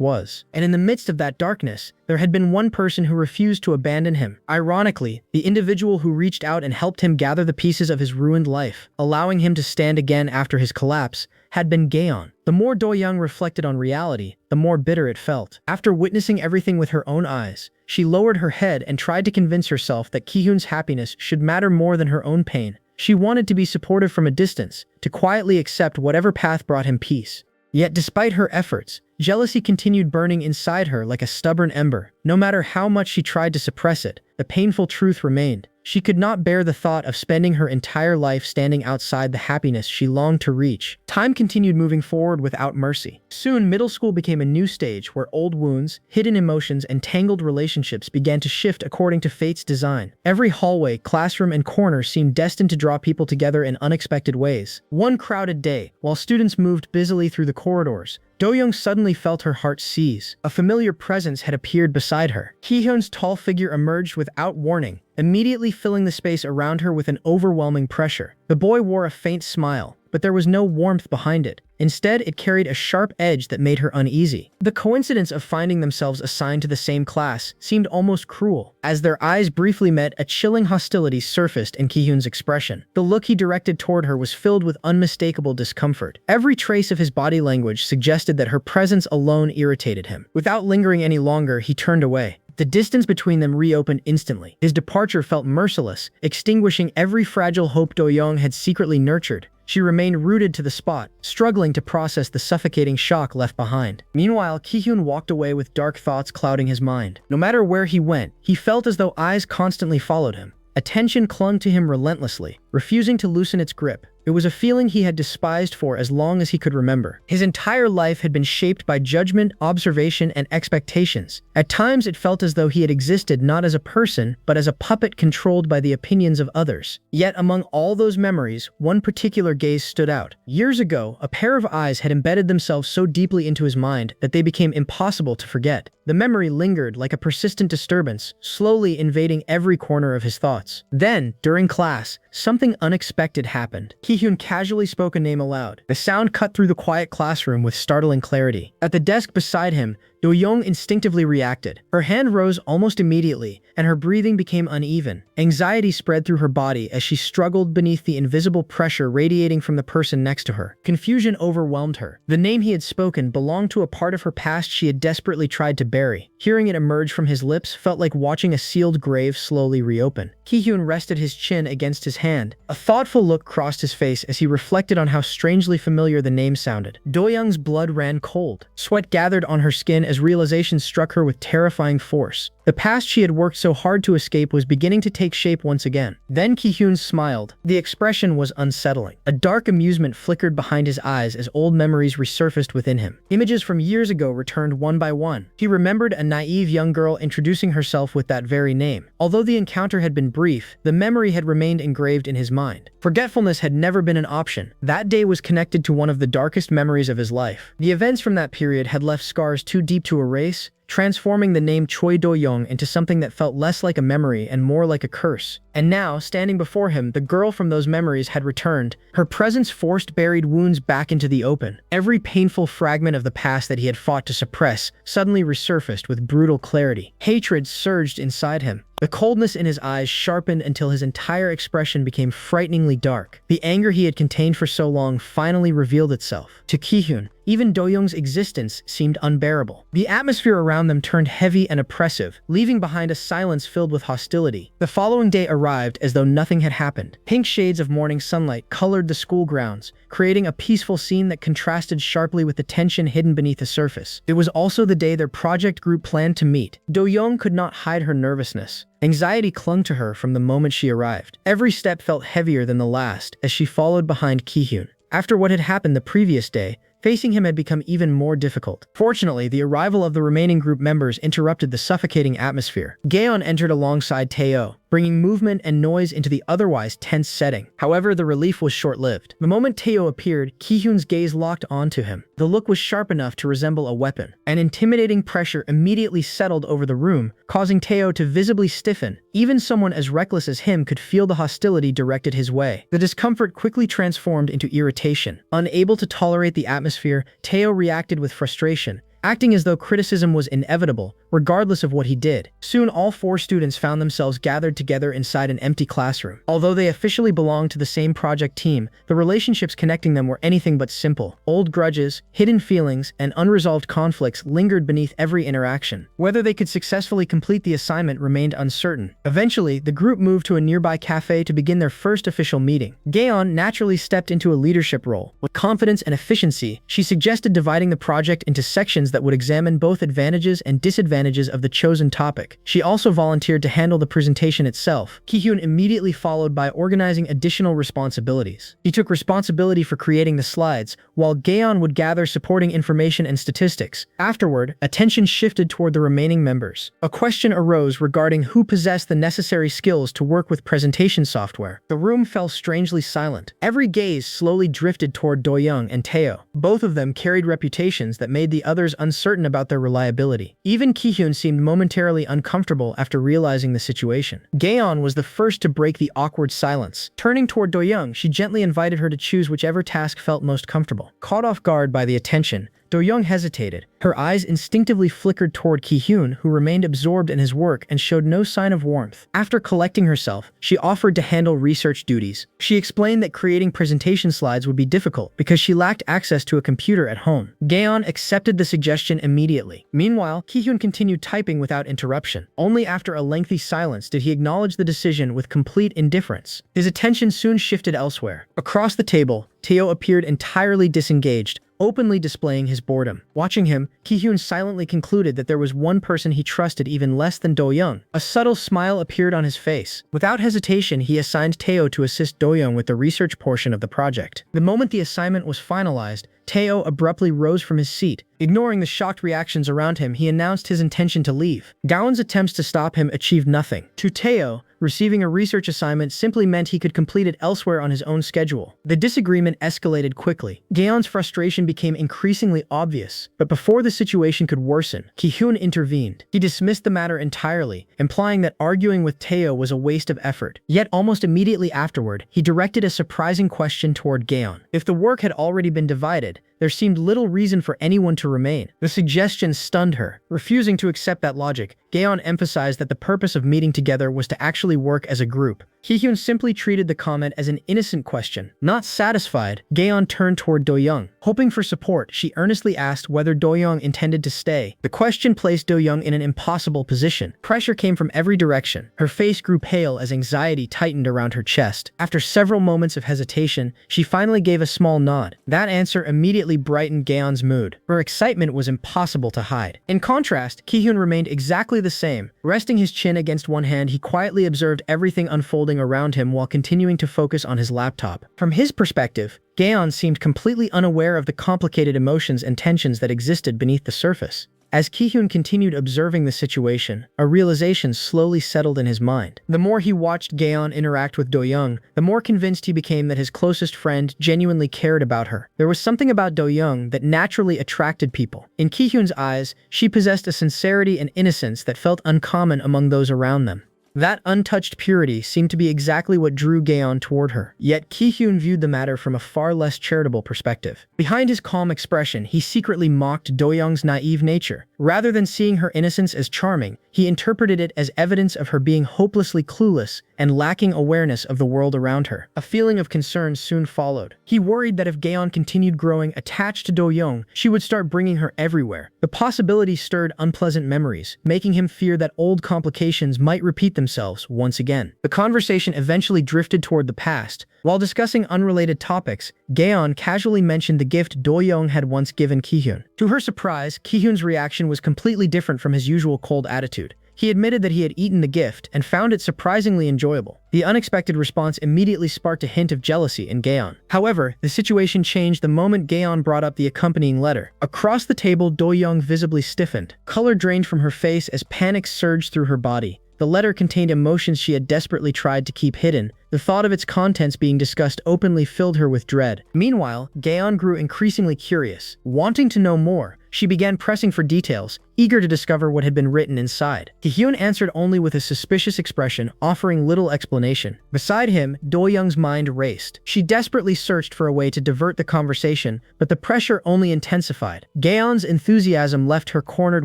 was. And in the midst of that darkness, there had been one person who refused to abandon him. Ironically, the individual who reached out and helped him gather the pieces of his ruined life, allowing him to stand again after his collapse, had been Gaeon. The more Do-young reflected on reality, the more bitter it felt. After witnessing everything with her own eyes, she lowered her head and tried to convince herself that Ki-hyun's happiness should matter more than her own pain. She wanted to be supportive from a distance, to quietly accept whatever path brought him peace. Yet despite her efforts, jealousy continued burning inside her like a stubborn ember. No matter how much she tried to suppress it, the painful truth remained. She could not bear the thought of spending her entire life standing outside the happiness she longed to reach. Time continued moving forward without mercy. Soon, middle school became a new stage where old wounds, hidden emotions, and tangled relationships began to shift according to fate's design. Every hallway, classroom, and corner seemed destined to draw people together in unexpected ways. One crowded day, while students moved busily through the corridors, Do-young suddenly felt her heart seize. A familiar presence had appeared beside her. Ki-hyun's tall figure emerged without warning, immediately filling the space around her with an overwhelming pressure. The boy wore a faint smile, but there was no warmth behind it. Instead, it carried a sharp edge that made her uneasy. The coincidence of finding themselves assigned to the same class seemed almost cruel. As their eyes briefly met, a chilling hostility surfaced in Ki-hyun's expression. The look he directed toward her was filled with unmistakable discomfort. Every trace of his body language suggested that her presence alone irritated him. Without lingering any longer, he turned away. The distance between them reopened instantly. His departure felt merciless, extinguishing every fragile hope Do-young had secretly nurtured. She remained rooted to the spot, struggling to process the suffocating shock left behind. Meanwhile, Ki-hyun walked away with dark thoughts clouding his mind. No matter where he went, he felt as though eyes constantly followed him. Attention clung to him relentlessly, refusing to loosen its grip. It was a feeling he had despised for as long as he could remember. His entire life had been shaped by judgment, observation, and expectations. At times, it felt as though he had existed not as a person, but as a puppet controlled by the opinions of others. Yet among all those memories, one particular gaze stood out. Years ago, a pair of eyes had embedded themselves so deeply into his mind that they became impossible to forget. The memory lingered like a persistent disturbance, slowly invading every corner of his thoughts. Then, during class, something unexpected happened. Ki-hyun casually spoke a name aloud. The sound cut through the quiet classroom with startling clarity. At the desk beside him, Do-young instinctively reacted. Her hand rose almost immediately, and her breathing became uneven. Anxiety spread through her body as she struggled beneath the invisible pressure radiating from the person next to her. Confusion overwhelmed her. The name he had spoken belonged to a part of her past she had desperately tried to bury. Hearing it emerge from his lips felt like watching a sealed grave slowly reopen. Ki-hyun rested his chin against his hand, hand. A thoughtful look crossed his face as he reflected on how strangely familiar the name sounded. Do-young's blood ran cold. Sweat gathered on her skin as realization struck her with terrifying force. The past she had worked so hard to escape was beginning to take shape once again. Then Ki-hyun smiled. The expression was unsettling. A dark amusement flickered behind his eyes as old memories resurfaced within him. Images from years ago returned one by one. He remembered a naive young girl introducing herself with that very name. Although the encounter had been brief, the memory had remained engraved in his mind. Forgetfulness had never been an option. That day was connected to one of the darkest memories of his life. The events from that period had left scars too deep to erase, transforming the name Chae Do-young into something that felt less like a memory and more like a curse. And now, standing before him, the girl from those memories had returned. Her presence forced buried wounds back into the open. Every painful fragment of the past that he had fought to suppress suddenly resurfaced with brutal clarity. Hatred surged inside him. The coldness in his eyes sharpened until his entire expression became frighteningly dark. The anger he had contained for so long finally revealed itself. To Ki-hyun, even Do-young's existence seemed unbearable. The atmosphere around them turned heavy and oppressive, leaving behind a silence filled with hostility. The following day arrived as though nothing had happened. Pink shades of morning sunlight colored the school grounds, creating a peaceful scene that contrasted sharply with the tension hidden beneath the surface. It was also the day their project group planned to meet. Do-young could not hide her nervousness. Anxiety clung to her from the moment she arrived. Every step felt heavier than the last as she followed behind Ki-hyun. After what had happened the previous day, facing him had become even more difficult. Fortunately, the arrival of the remaining group members interrupted the suffocating atmosphere. Gaeon entered alongside Tae-oh, bringing movement and noise into the otherwise tense setting. However, the relief was short-lived. The moment Tae-oh appeared, Ki-hyun's gaze locked onto him. The look was sharp enough to resemble a weapon. An intimidating pressure immediately settled over the room, causing Tae-oh to visibly stiffen. Even someone as reckless as him could feel the hostility directed his way. The discomfort quickly transformed into irritation. Unable to tolerate the atmosphere, Tae-oh reacted with frustration, acting as though criticism was inevitable, regardless of what he did. Soon, all 4 students found themselves gathered together inside an empty classroom. Although they officially belonged to the same project team, the relationships connecting them were anything but simple. Old grudges, hidden feelings, and unresolved conflicts lingered beneath every interaction. Whether they could successfully complete the assignment remained uncertain. Eventually, the group moved to a nearby cafe to begin their first official meeting. Gaeon naturally stepped into a leadership role. With confidence and efficiency, she suggested dividing the project into sections that would examine both advantages and disadvantages of the chosen topic. She also volunteered to handle the presentation itself. Ki-hyun immediately followed by organizing additional responsibilities. He took responsibility for creating the slides, while Gaeon would gather supporting information and statistics. Afterward, attention shifted toward the remaining members. A question arose regarding who possessed the necessary skills to work with presentation software. The room fell strangely silent. Every gaze slowly drifted toward Do-young and Tae-oh. Both of them carried reputations that made the others uncertain about their reliability. Even Ki-hyun seemed momentarily uncomfortable after realizing the situation. Gaeon was the first to break the awkward silence. Turning toward Do-young, she gently invited her to choose whichever task felt most comfortable. Caught off guard by the attention, Do-young hesitated. Her eyes instinctively flickered toward Ki-hyun, who remained absorbed in his work and showed no sign of warmth. After collecting herself, she offered to handle research duties. She explained that creating presentation slides would be difficult because she lacked access to a computer at home. Gaeon accepted the suggestion immediately. Meanwhile, Ki-hyun continued typing without interruption. Only after a lengthy silence did he acknowledge the decision with complete indifference. His attention soon shifted elsewhere. Across the table, Tae-oh appeared entirely disengaged, openly displaying his boredom. Watching him, Ki-hyun silently concluded that there was one person he trusted even less than Do-young. A subtle smile appeared on his face. Without hesitation, he assigned Tae-oh to assist Do-young with the research portion of the project. The moment the assignment was finalized, Tae-oh abruptly rose from his seat. Ignoring the shocked reactions around him, he announced his intention to leave. Gaon's attempts to stop him achieved nothing. To Tae-oh, receiving a research assignment simply meant he could complete it elsewhere on his own schedule. The disagreement escalated quickly. Gaon's frustration became increasingly obvious, but before the situation could worsen, Ki-hyun intervened. He dismissed the matter entirely, implying that arguing with Tae-oh was a waste of effort. Yet almost immediately afterward, he directed a surprising question toward Gaon. If the work had already been divided, there seemed little reason for anyone to remain. The suggestion stunned her. Refusing to accept that logic, Gaeon emphasized that the purpose of meeting together was to actually work as a group. Ki-hyun simply treated the comment as an innocent question. Not satisfied, Gaeon turned toward Do-young. Hoping for support, she earnestly asked whether Do-young intended to stay. The question placed Do-young in an impossible position. Pressure came from every direction. Her face grew pale as anxiety tightened around her chest. After several moments of hesitation, she finally gave a small nod. That answer immediately brightened Gaeon's mood. Her excitement was impossible to hide. In contrast, Ki-hyun remained exactly the same. Resting his chin against one hand, he quietly observed everything unfolding around him while continuing to focus on his laptop. From his perspective, Gaeon seemed completely unaware of the complicated emotions and tensions that existed beneath the surface. As Ki-hyun continued observing the situation, a realization slowly settled in his mind. The more he watched Gaeon interact with Do-young, the more convinced he became that his closest friend genuinely cared about her. There was something about Do-young that naturally attracted people. In Ki-hyun's eyes, she possessed a sincerity and innocence that felt uncommon among those around them. That untouched purity seemed to be exactly what drew Gaeon toward her. Yet Ki-hyun viewed the matter from a far less charitable perspective. Behind his calm expression, he secretly mocked Do-young's naive nature. Rather than seeing her innocence as charming, he interpreted it as evidence of her being hopelessly clueless and lacking awareness of the world around her. A feeling of concern soon followed. He worried that if Gaeon continued growing attached to Do-young, she would start bringing her everywhere. The possibility stirred unpleasant memories, making him fear that old complications might repeat themselves once again. The conversation eventually drifted toward the past. While discussing unrelated topics, Gaeon casually mentioned the gift Do-young had once given Ki-hyun. To her surprise, Ki-hyun's reaction was completely different from his usual cold attitude. He admitted that he had eaten the gift and found it surprisingly enjoyable. The unexpected response immediately sparked a hint of jealousy in Gaeon. However, the situation changed the moment Gaeon brought up the accompanying letter. Across the table, Do-young visibly stiffened. Color drained from her face as panic surged through her body. The letter contained emotions she had desperately tried to keep hidden. The thought of its contents being discussed openly filled her with dread. Meanwhile, Gaeon grew increasingly curious. Wanting to know more, she began pressing for details, eager to discover what had been written inside. Ki-hyun answered only with a suspicious expression, offering little explanation. Beside him, Do-young's mind raced. She desperately searched for a way to divert the conversation, but the pressure only intensified. Gaeon's enthusiasm left her cornered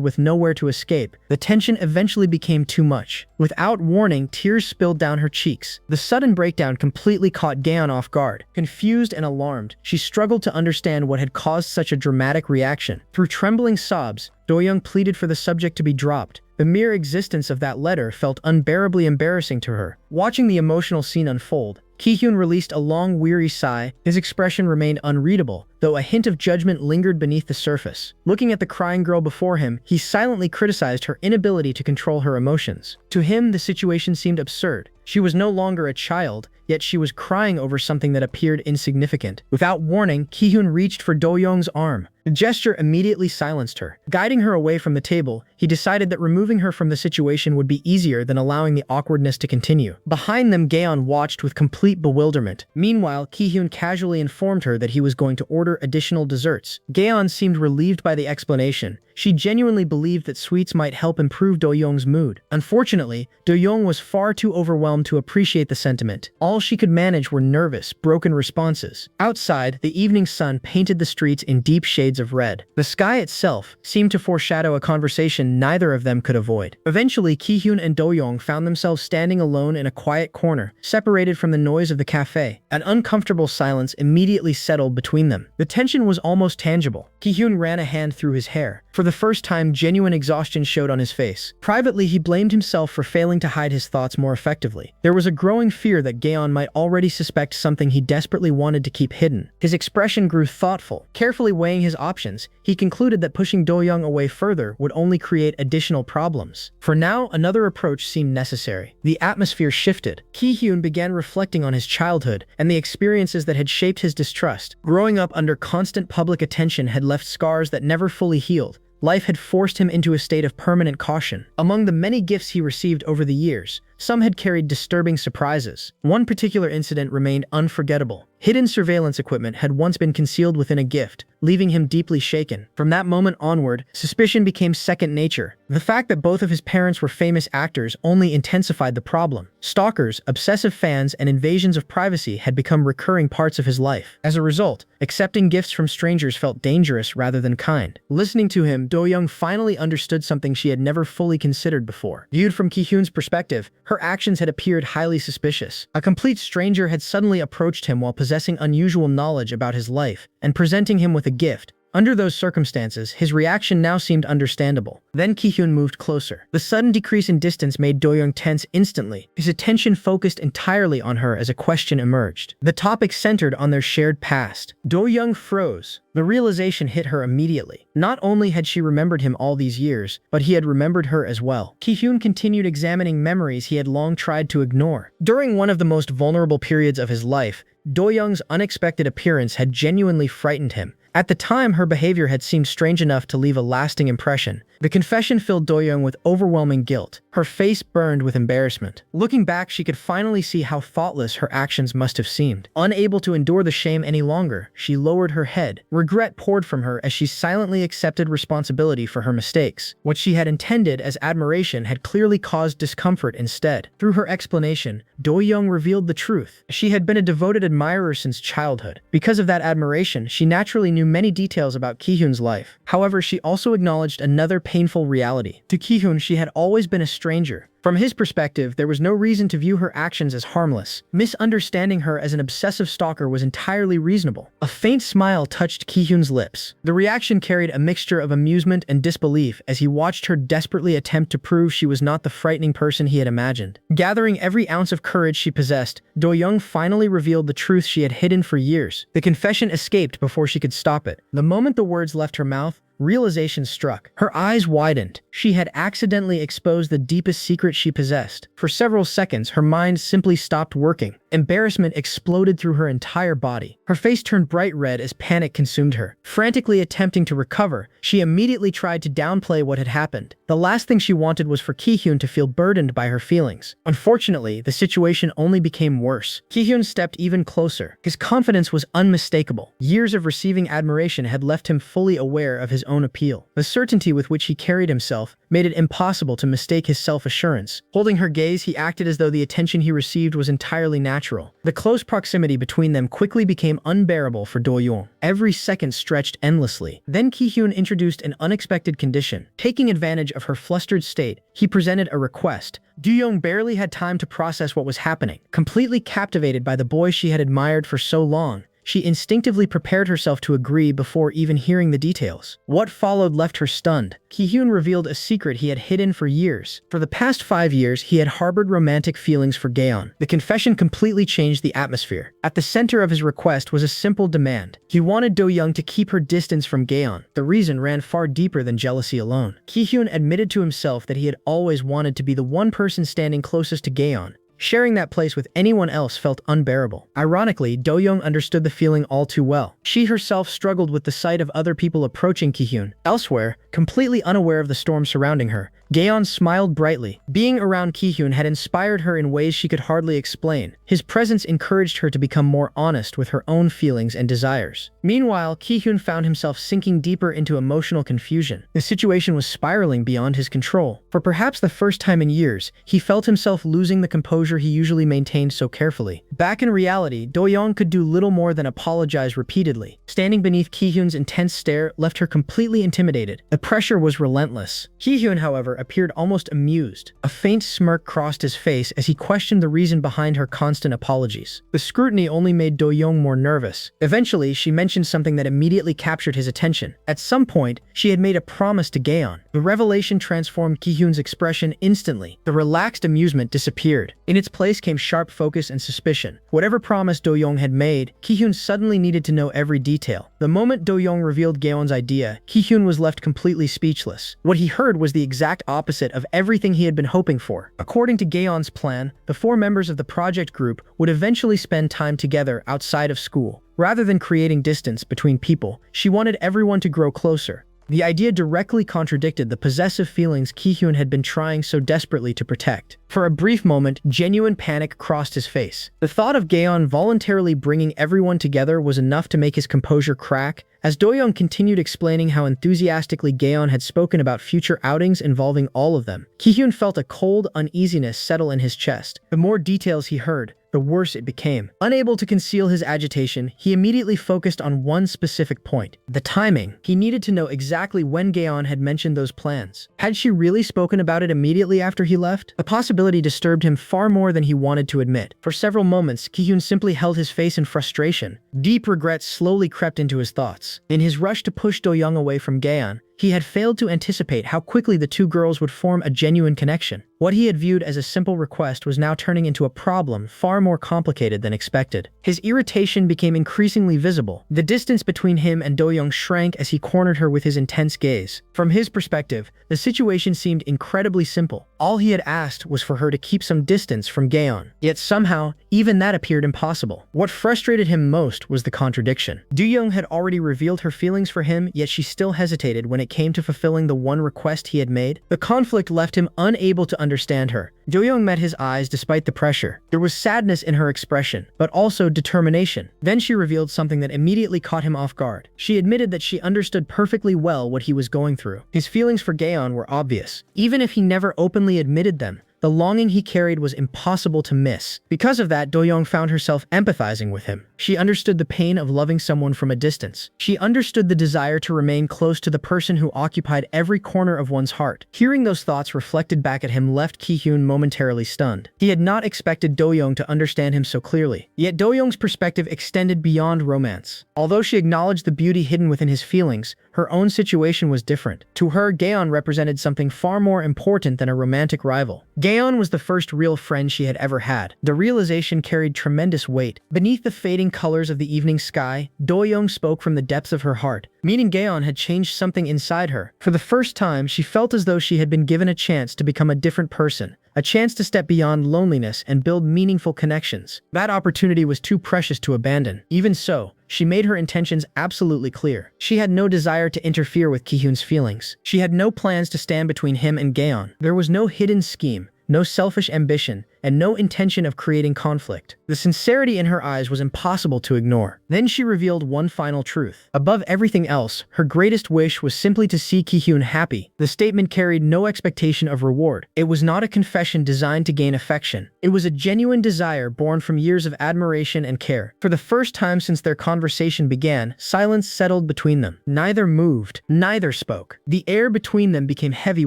with nowhere to escape. The tension eventually became too much. Without warning, tears spilled down her cheeks. The sudden breakdown completely caught Gaeon off guard. Confused and alarmed, she struggled to understand what had caused such a dramatic reaction. Through trembling sobs, Do-young pleaded for the subject to be dropped. The mere existence of that letter felt unbearably embarrassing to her. Watching the emotional scene unfold, Ki-hyun released a long, weary sigh. His expression remained unreadable, though a hint of judgment lingered beneath the surface. Looking at the crying girl before him, he silently criticized her inability to control her emotions. To him, the situation seemed absurd. She was no longer a child, yet she was crying over something that appeared insignificant. Without warning, Ki-hyun reached for Do-young's arm. The gesture immediately silenced her. Guiding her away from the table, he decided that removing her from the situation would be easier than allowing the awkwardness to continue. Behind them, Gaeon watched with complete bewilderment. Meanwhile, Ki-hyun casually informed her that he was going to order additional desserts. Gaeon seemed relieved by the explanation. She genuinely believed that sweets might help improve Do-young's mood. Unfortunately, Do-young was far too overwhelmed to appreciate the sentiment. All she could manage were nervous, broken responses. Outside, the evening sun painted the streets in deep shades of red. The sky itself seemed to foreshadow a conversation neither of them could avoid. Eventually, Ki-hyun and Do-young found themselves standing alone in a quiet corner, separated from the noise of the cafe. An uncomfortable silence immediately settled between them. The tension was almost tangible. Ki-hyun ran a hand through his hair. For the first time, genuine exhaustion showed on his face. Privately, he blamed himself for failing to hide his thoughts more effectively. There was a growing fear that Gaeon might already suspect something he desperately wanted to keep hidden. His expression grew thoughtful. Carefully weighing his options, he concluded that pushing Do-young away further would only create additional problems. For now, another approach seemed necessary. The atmosphere shifted. Ki-hyun began reflecting on his childhood and the experiences that had shaped his distrust. Growing up under constant public attention had left scars that never fully healed. Life had forced him into a state of permanent caution. Among the many gifts he received over the years, Some had carried disturbing surprises. One particular incident remained unforgettable. Hidden surveillance equipment had once been concealed within a gift, leaving him deeply shaken. From that moment onward, suspicion became second nature. The fact that both of his parents were famous actors only intensified the problem. Stalkers, obsessive fans, and invasions of privacy had become recurring parts of his life. As a result, accepting gifts from strangers felt dangerous rather than kind. Listening to him, Do-young finally understood something she had never fully considered before. Viewed from Ki-hyun's perspective, her actions had appeared highly suspicious. A complete stranger had suddenly approached him while possessing unusual knowledge about his life and presenting him with a gift. Under those circumstances, his reaction now seemed understandable. Then Ki-hyun moved closer. The sudden decrease in distance made Do-young tense instantly. His attention focused entirely on her as a question emerged. The topic centered on their shared past. Do-young froze. The realization hit her immediately. Not only had she remembered him all these years, but he had remembered her as well. Ki-hyun continued examining memories he had long tried to ignore. During one of the most vulnerable periods of his life, Do-young's unexpected appearance had genuinely frightened him. At the time, her behavior had seemed strange enough to leave a lasting impression. The confession filled Do-young with overwhelming guilt. Her face burned with embarrassment. Looking back, she could finally see how thoughtless her actions must have seemed. Unable to endure the shame any longer, she lowered her head. Regret poured from her as she silently accepted responsibility for her mistakes. What she had intended as admiration had clearly caused discomfort instead. Through her explanation, Do-young revealed the truth. She had been a devoted admirer since childhood. Because of that admiration, she naturally knew many details about Ki-hyun's life. However, she also acknowledged another painful reality. To Ki-hyun, she had always been a stranger. From his perspective, there was no reason to view her actions as harmless. Misunderstanding her as an obsessive stalker was entirely reasonable. A faint smile touched Ki-hyun's lips. The reaction carried a mixture of amusement and disbelief as he watched her desperately attempt to prove she was not the frightening person he had imagined. Gathering every ounce of courage she possessed, Do-young finally revealed the truth she had hidden for years. The confession escaped before she could stop it. The moment the words left her mouth, realization struck. Her eyes widened. She had accidentally exposed the deepest secret she possessed. For several seconds, her mind simply stopped working. Embarrassment exploded through her entire body. Her face turned bright red as panic consumed her. Frantically attempting to recover, she immediately tried to downplay what had happened. The last thing she wanted was for Ki-hyun to feel burdened by her feelings. Unfortunately, the situation only became worse. Ki-hyun stepped even closer. His confidence was unmistakable. Years of receiving admiration had left him fully aware of his own appeal. The certainty with which he carried himself made it impossible to mistake his self-assurance. Holding her gaze, he acted as though the attention he received was entirely natural. The close proximity between them quickly became unbearable for Do-young. Every second stretched endlessly. Then Ki-hyun introduced an unexpected condition. Taking advantage of her flustered state, he presented a request. Do-young barely had time to process what was happening. Completely captivated by the boy she had admired for so long, she instinctively prepared herself to agree before even hearing the details. What followed left her stunned. Ki-hyun revealed a secret he had hidden for years. For the past 5 years, he had harbored romantic feelings for Gaeon. The confession completely changed the atmosphere. At the center of his request was a simple demand. He wanted Do-young to keep her distance from Gaeon. The reason ran far deeper than jealousy alone. Ki-hyun admitted to himself that he had always wanted to be the one person standing closest to Gaeon. Sharing that place with anyone else felt unbearable. Ironically, Do-young understood the feeling all too well. She herself struggled with the sight of other people approaching Ki-hyun. Elsewhere, completely unaware of the storm surrounding her, Gaeon smiled brightly. Being around Ki-hyun had inspired her in ways she could hardly explain. His presence encouraged her to become more honest with her own feelings and desires. Meanwhile, Ki-hyun found himself sinking deeper into emotional confusion. The situation was spiraling beyond his control. For perhaps the first time in years, he felt himself losing the composure he usually maintained so carefully. Back in reality, Do-young could do little more than apologize repeatedly. Standing beneath Ki-hyun's intense stare left her completely intimidated. The pressure was relentless. Ki-hyun, however, appeared almost amused. A faint smirk crossed his face as he questioned the reason behind her constant apologies. The scrutiny only made Do-young more nervous. Eventually, she mentioned something that immediately captured his attention. At some point, she had made a promise to Gaeon. The revelation transformed Ki-hyun's expression instantly. The relaxed amusement disappeared. In its place came sharp focus and suspicion. Whatever promise Do-young had made, Ki-hyun suddenly needed to know every detail. The moment Do-young revealed Gaeon's idea, Ki-hyun was left completely speechless. What he heard was the exact opposite of everything he had been hoping for. According to Gaeon's plan, the 4 members of the project group would eventually spend time together outside of school. Rather than creating distance between people, she wanted everyone to grow closer. The idea directly contradicted the possessive feelings Ki-hyeon had been trying so desperately to protect. For a brief moment, genuine panic crossed his face. The thought of Gaeon voluntarily bringing everyone together was enough to make his composure crack. As Do-young continued explaining how enthusiastically Gaeon had spoken about future outings involving all of them, Ki-hyeon felt a cold uneasiness settle in his chest. The more details he heard, the worse it became. Unable to conceal his agitation, he immediately focused on one specific point: the timing. He needed to know exactly when Gaeon had mentioned those plans. Had she really spoken about it immediately after he left? The possibility disturbed him far more than he wanted to admit. For several moments, Ki-hyeon simply held his face in frustration. Deep regret slowly crept into his thoughts. In his rush to push Do-young away from Gaeon, he had failed to anticipate how quickly the two girls would form a genuine connection. What he had viewed as a simple request was now turning into a problem far more complicated than expected. His irritation became increasingly visible. The distance between him and Do-young shrank as he cornered her with his intense gaze. From his perspective, the situation seemed incredibly simple. All he had asked was for her to keep some distance from Gaeon. Yet somehow, even that appeared impossible. What frustrated him most was the contradiction. Do-young had already revealed her feelings for him, yet she still hesitated when it came to fulfilling the one request he had made. The conflict left him unable to understand her. Do-young met his eyes despite the pressure. There was sadness in her expression, but also determination. Then she revealed something that immediately caught him off guard. She admitted that she understood perfectly well what he was going through. His feelings for Gaeon were obvious, even if he never openly admitted them. The longing he carried was impossible to miss. Because of that, Do-young found herself empathizing with him. She understood the pain of loving someone from a distance. She understood the desire to remain close to the person who occupied every corner of one's heart. Hearing those thoughts reflected back at him left Ki-hyeon momentarily stunned. He had not expected Do-young to understand him so clearly. Yet Do-young's perspective extended beyond romance. Although she acknowledged the beauty hidden within his feelings, her own situation was different. To her, Gaeon represented something far more important than a romantic rival. Gaeon was the first real friend she had ever had. The realization carried tremendous weight. Beneath the fading colors of the evening sky, Do-young spoke from the depths of her heart. Meeting Gaeon had changed something inside her. For the first time, she felt as though she had been given a chance to become a different person. A chance to step beyond loneliness and build meaningful connections. That opportunity was too precious to abandon. Even so, she made her intentions absolutely clear. She had no desire to interfere with Ki-hyeon's feelings. She had no plans to stand between him and Gaeon. There was no hidden scheme, no selfish ambition, and no intention of creating conflict. The sincerity in her eyes was impossible to ignore. Then she revealed one final truth. Above everything else, her greatest wish was simply to see Ki-hyeon happy. The statement carried no expectation of reward. It was not a confession designed to gain affection. It was a genuine desire born from years of admiration and care. For the first time since their conversation began, silence settled between them. Neither moved, neither spoke. The air between them became heavy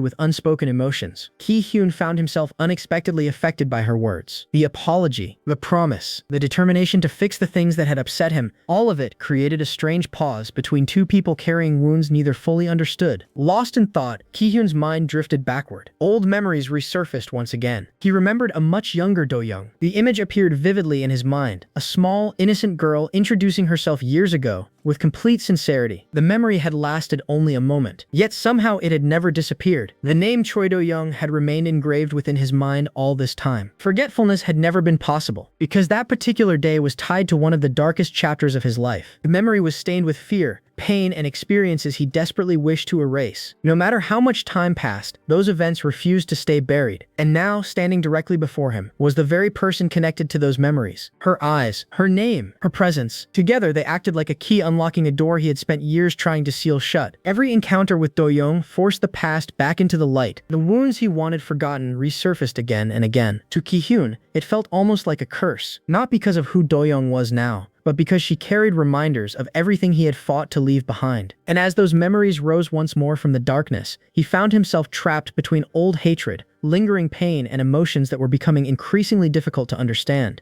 with unspoken emotions. Ki-hyeon found himself unexpectedly affected by her words. The apology, the promise, the determination to fix the things that had upset him, all of it created a strange pause between two people carrying wounds neither fully understood. Lost in thought, Ki-hyeon's mind drifted backward. Old memories resurfaced once again. He remembered a much younger Do-young. The image appeared vividly in his mind. A small, innocent girl introducing herself years ago, with complete sincerity. The memory had lasted only a moment, yet somehow it had never disappeared. The name Chae Do-young had remained engraved within his mind all this time. Forgetfulness had never been possible, because that particular day was tied to one of the darkest chapters of his life. The memory was stained with fear, pain, and experiences he desperately wished to erase. No matter how much time passed, those events refused to stay buried. And now, standing directly before him, was the very person connected to those memories. Her eyes, her name, her presence. Together, they acted like a key unlocking a door he had spent years trying to seal shut. Every encounter with Do-young forced the past back into the light. The wounds he wanted forgotten resurfaced again and again. To Ki-hyeon, it felt almost like a curse. Not because of who Do-young was now, but because she carried reminders of everything he had fought to leave behind. And as those memories rose once more from the darkness, he found himself trapped between old hatred, lingering pain, and emotions that were becoming increasingly difficult to understand.